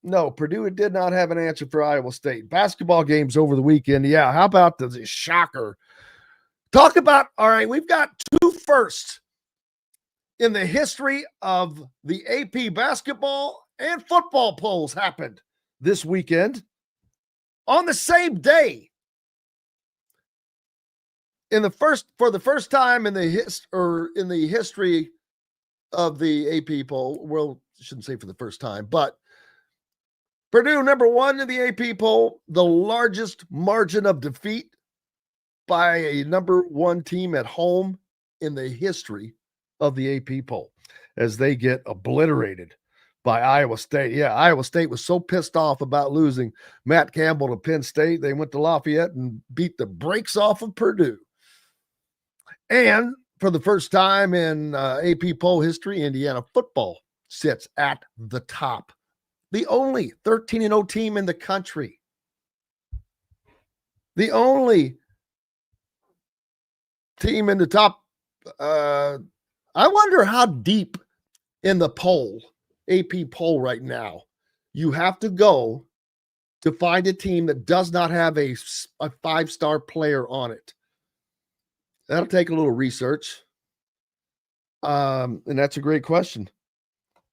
No, Purdue did not have an answer for Iowa State. Basketball games over the weekend. Yeah, how about the shocker? Talk about, all right, we've got 2 firsts in the history of the AP basketball and football polls happened this weekend on the same day. For the first time in the history of the AP poll, well, I shouldn't say for the first time, but Purdue number 1 in the AP poll, the largest margin of defeat by a number 1 team at home in the history of the AP poll, as they get obliterated by Iowa State. Yeah, Iowa State was so pissed off about losing Matt Campbell to Penn State, they went to Lafayette and beat the brakes off of Purdue. And for the first time in AP poll history, Indiana football sits at the top. The only 13-0 team in the country. The only team in the top. I wonder how deep in the poll, AP poll right now, you have to go to find a team that does not have a 5-star player on it. That'll take a little research. And that's a great question.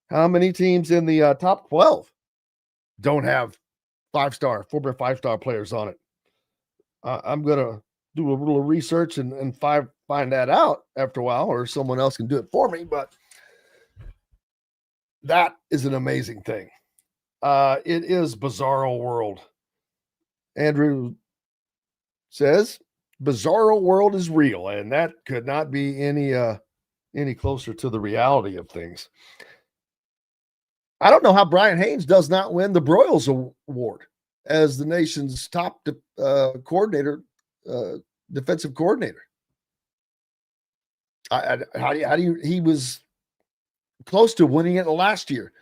How many teams in the top 12 don't have 5-star, former 5-star players on it? I'm going to do a little research and find that out after a while, or someone else can do it for me. But that is an amazing thing. It is bizarro world. Andrew says, bizarro world is real, and that could not be any closer to the reality of things. I don't know how Brian Haynes does not win the Broyles Award as the nation's top defensive coordinator. He was close to winning it last year.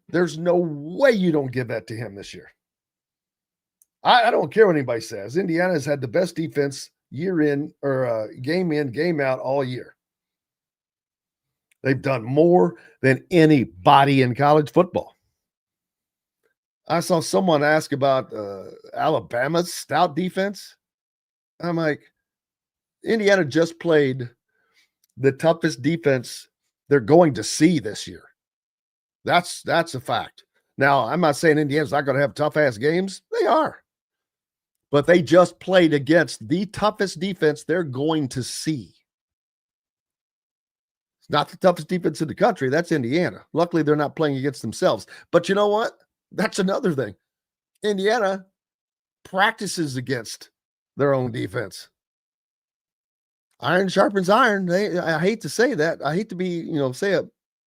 There's no way you don't give that to him this year. I don't care what anybody says. Indiana has had the best defense year in, or game in, game out all year. They've done more than anybody in college football. I saw someone ask about Alabama's stout defense. I'm like, Indiana just played the toughest defense they're going to see this year. That's a fact. Now, I'm not saying Indiana's not going to have tough-ass games. They are. But they just played against the toughest defense they're going to see. Not the toughest defense in the country. That's Indiana. Luckily, they're not playing against themselves. But you know what? That's another thing. Indiana practices against their own defense. Iron sharpens iron. I hate to say that. I hate to be,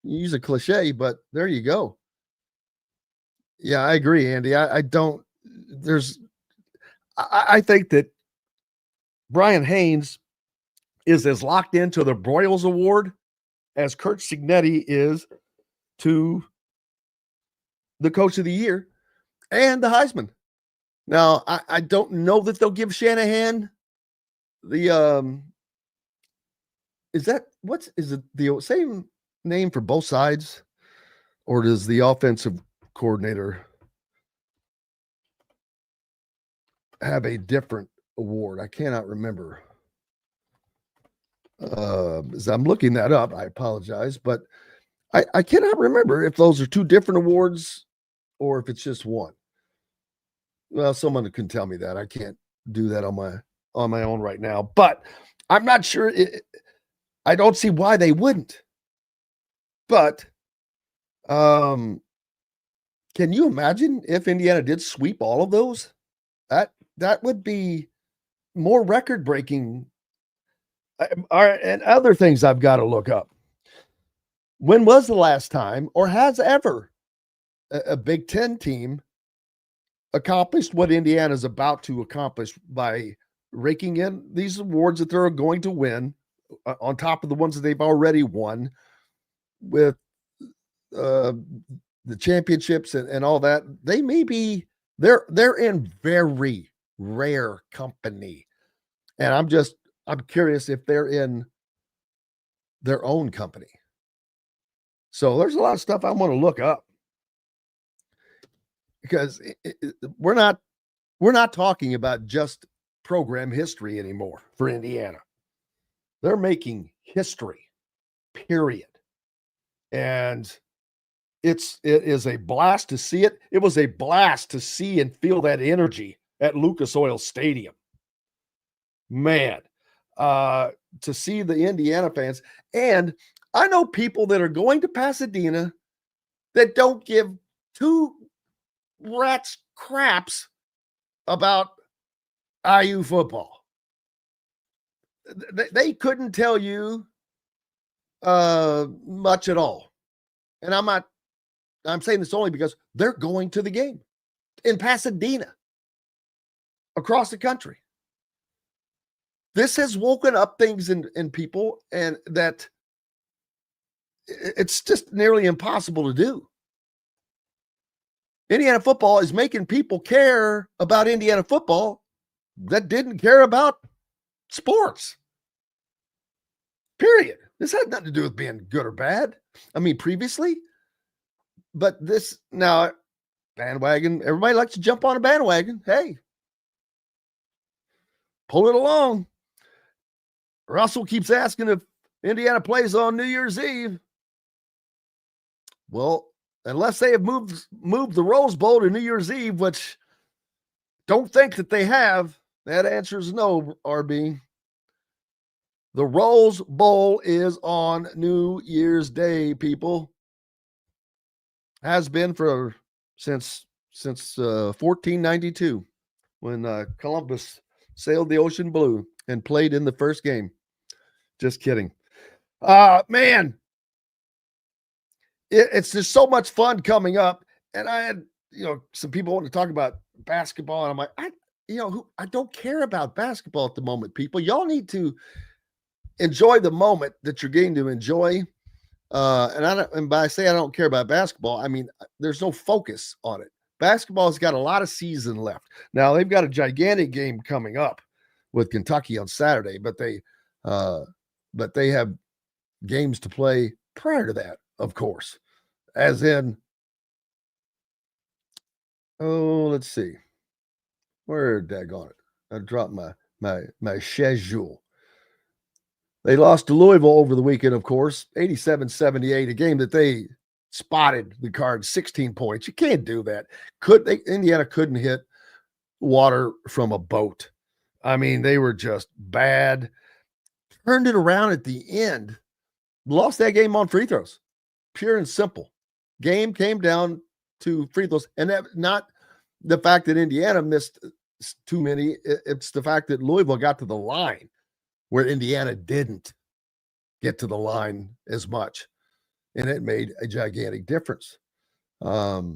use a cliche, but there you go. Yeah, I agree, Andy. I think that Brian Haynes is as locked into the Broyles Award as Kurt Signetti is to the Coach of the Year and the Heisman. Now, I don't know that they'll give Shanahan the is it the same name for both sides, or does the offensive coordinator have a different award? I cannot remember. As I'm looking that up, I apologize, but I cannot remember if those are 2 different awards or if it's just one. Well, someone can tell me that. I can't do that on my own right now, but I'm not sure. I don't see why they wouldn't. But can you imagine if Indiana did sweep all of those? That would be more record-breaking. And other things I've got to look up. When was the last time, or has ever, a Big Ten team accomplished what Indiana's about to accomplish by raking in these awards that they're going to win on top of the ones that they've already won with the championships and all that, they may be they're in very rare company. And I'm curious if they're in their own company. So there's a lot of stuff I want to look up, because we're not talking about just program history anymore for Indiana. They're making history, period. And it is a blast to see it. It was a blast to see and feel that energy at Lucas Oil Stadium. Man, to see the Indiana fans. And I know people that are going to Pasadena that don't give two rats craps about IU football. They couldn't tell you much at all. And I'm saying this only because they're going to the game in Pasadena, across the country. This has woken up things in people, and that it's just nearly impossible to do. Indiana football is making people care about Indiana football that didn't care about sports. Period. This had nothing to do with being good or bad. I mean, previously, but this now, bandwagon, everybody likes to jump on a bandwagon. Hey, pull it along. Russell keeps asking if Indiana plays on New Year's Eve. Well, unless they have moved the Rose Bowl to New Year's Eve, which don't think that they have, that answer is no, RB. The Rose Bowl is on New Year's Day, people. Has been since 1492, when Columbus sailed the ocean blue and played in the first game. Just kidding. Man, it's just so much fun coming up. And I had, some people wanting to talk about basketball, and I'm like, I don't care about basketball at the moment, people. Y'all need to enjoy the moment that you're getting to enjoy. And by say I don't care about basketball, I mean, there's no focus on it. Basketball's got a lot of season left. Now they've got a gigantic game coming up with Kentucky on Saturday, but they have games to play prior to that, of course, as in, let's see, where daggone it? I dropped my schedule. They lost to Louisville over the weekend, of course, 87-78, a game that they spotted the card 16 points. You can't do that. Indiana couldn't hit water from a boat. I mean, they were just bad. Turned it around at the end. Lost that game on free throws. Pure and simple. Game came down to free throws. And that, not the fact that Indiana missed too many. It's the fact that Louisville got to the line where Indiana didn't get to the line as much. And it made a gigantic difference. So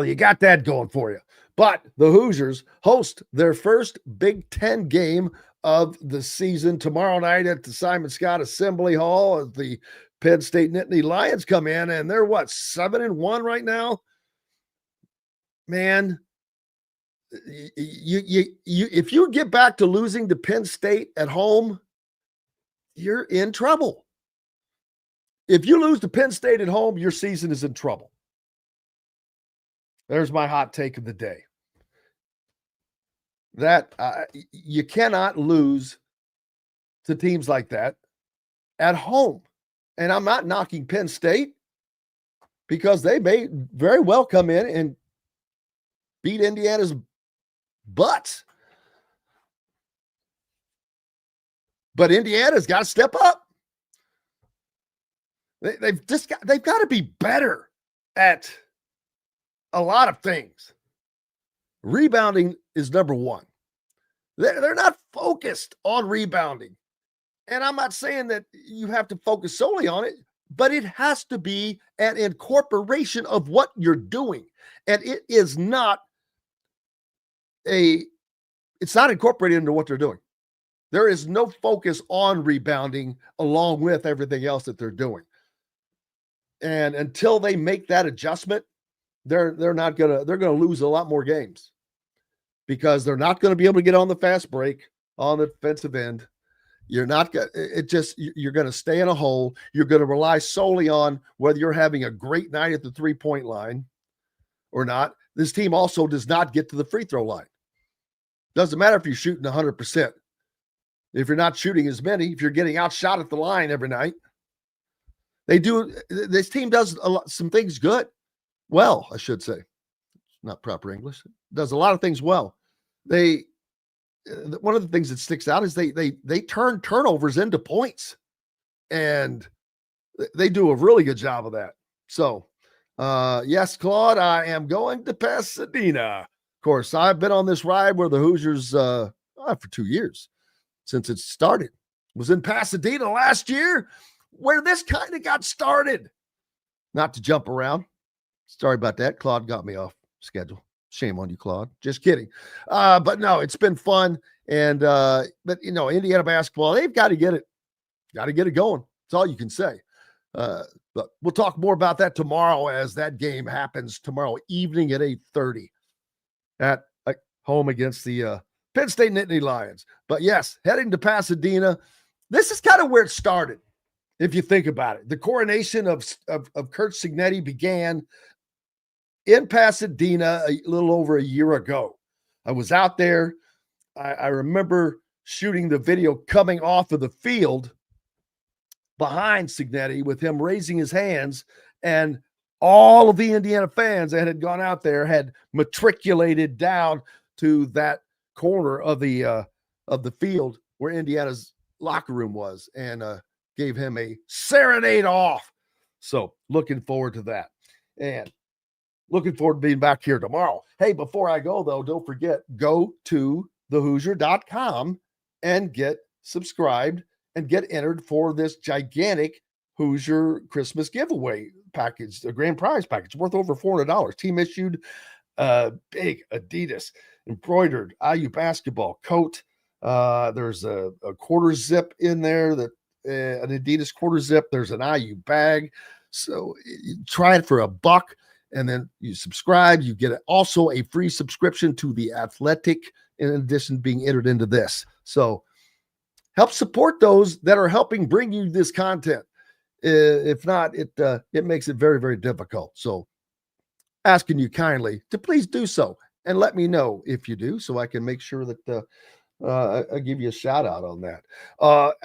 you got that going for you. But the Hoosiers host their first Big Ten game of the season tomorrow night at the Simon Scott Assembly Hall as the Penn State Nittany Lions come in, and they're 7-1 right now. Man, if you get back to losing to Penn State at home, you're in trouble. If you lose to Penn State at home, your season is in trouble. There's my hot take of the day. That you cannot lose to teams like that at home. And I'm not knocking Penn State, because they may very well come in and beat Indiana's butts. But Indiana's got to step up. They've got to be better at a lot of things. Rebounding is number one. They're not focused on rebounding. And I'm not saying that you have to focus solely on it, but it has to be an incorporation of what you're doing. And it is not it's not incorporated into what they're doing. There is no focus on rebounding along with everything else that they're doing. And until they make that adjustment, they're going to lose a lot more games because they're not going to be able to get on the fast break on the defensive end. You're not going you're going to stay in a hole. You're going to rely solely on whether you're having a great night at the 3-point line or not. This team also does not get to the free throw line. Doesn't matter if you're shooting 100%. If you're not shooting as many, if you're getting outshot at the line every night, this team does some things good. Well, I should say. Not proper English. Does a lot of things well. One of the things that sticks out is they turn turnovers into points, and they do a really good job of that. So, yes, Claude, I am going to Pasadena. Of course, I've been on this ride where the Hoosiers for 2 years since it started. Was in Pasadena last year where this kind of got started. Not to jump around. Sorry about that. Claude got me off schedule. Shame on you, Claude. Just kidding. But no, it's been fun. And, but Indiana basketball, they've got to get it. Got to get it going. That's all you can say. But we'll talk more about that tomorrow as that game happens tomorrow evening at 8:30 at home against the Penn State Nittany Lions. But yes, heading to Pasadena. This is kind of where it started, if you think about it. The coronation of Curt Cignetti began in Pasadena a little over a year ago. I was out there. I remember shooting the video coming off of the field behind Cignetti with him raising his hands, and all of the Indiana fans that had gone out there had matriculated down to that corner of the field where Indiana's locker room was, and gave him a serenade off. So looking forward to that. And looking forward to being back here tomorrow. Hey, before I go, though, don't forget, go to thehoosier.com and get subscribed and get entered for this gigantic Hoosier Christmas giveaway package, the grand prize package worth over $400. Team issued big Adidas embroidered IU basketball coat. There's a quarter zip in there, that an Adidas quarter zip. There's an IU bag. So you try it for $1. And then you subscribe, you get also a free subscription to The Athletic, in addition to being entered into this. So help support those that are helping bring you this content. If not, it makes it very, very difficult. So asking you kindly to please do so and let me know if you do, so I can make sure that I give you a shout out on that.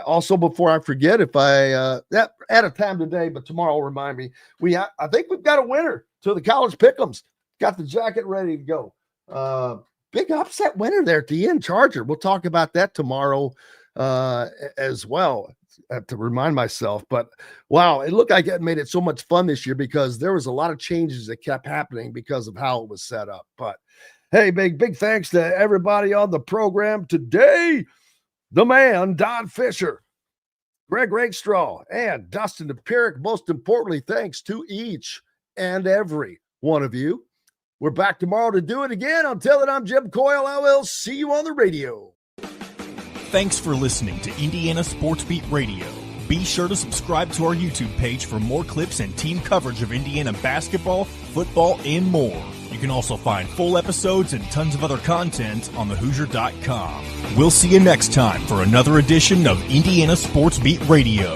Also, before I forget, if I out of time today, but tomorrow will remind me, I think we've got a winner to the college pick'ems. Got the jacket ready to go. Big upset winner there at the end, Charger. We'll talk about that tomorrow as well. I have to remind myself, but wow, it looked like it made it so much fun this year because there was a lot of changes that kept happening because of how it was set up. But hey, big thanks to everybody on the program today. The man, Don Fischer, Greg Rakestraw, and Dustin Dopirak. Most importantly, thanks to each and every one of you. We're back tomorrow to do it again. Until then, I'm Jim Coyle. I will see you on the radio. Thanks for listening to Indiana Sports Beat Radio. Be sure to subscribe to our YouTube page for more clips and team coverage of Indiana basketball, football, and more. You can also find full episodes and tons of other content on thehoosier.com. We'll see you next time for another edition of Indiana Sports Beat Radio.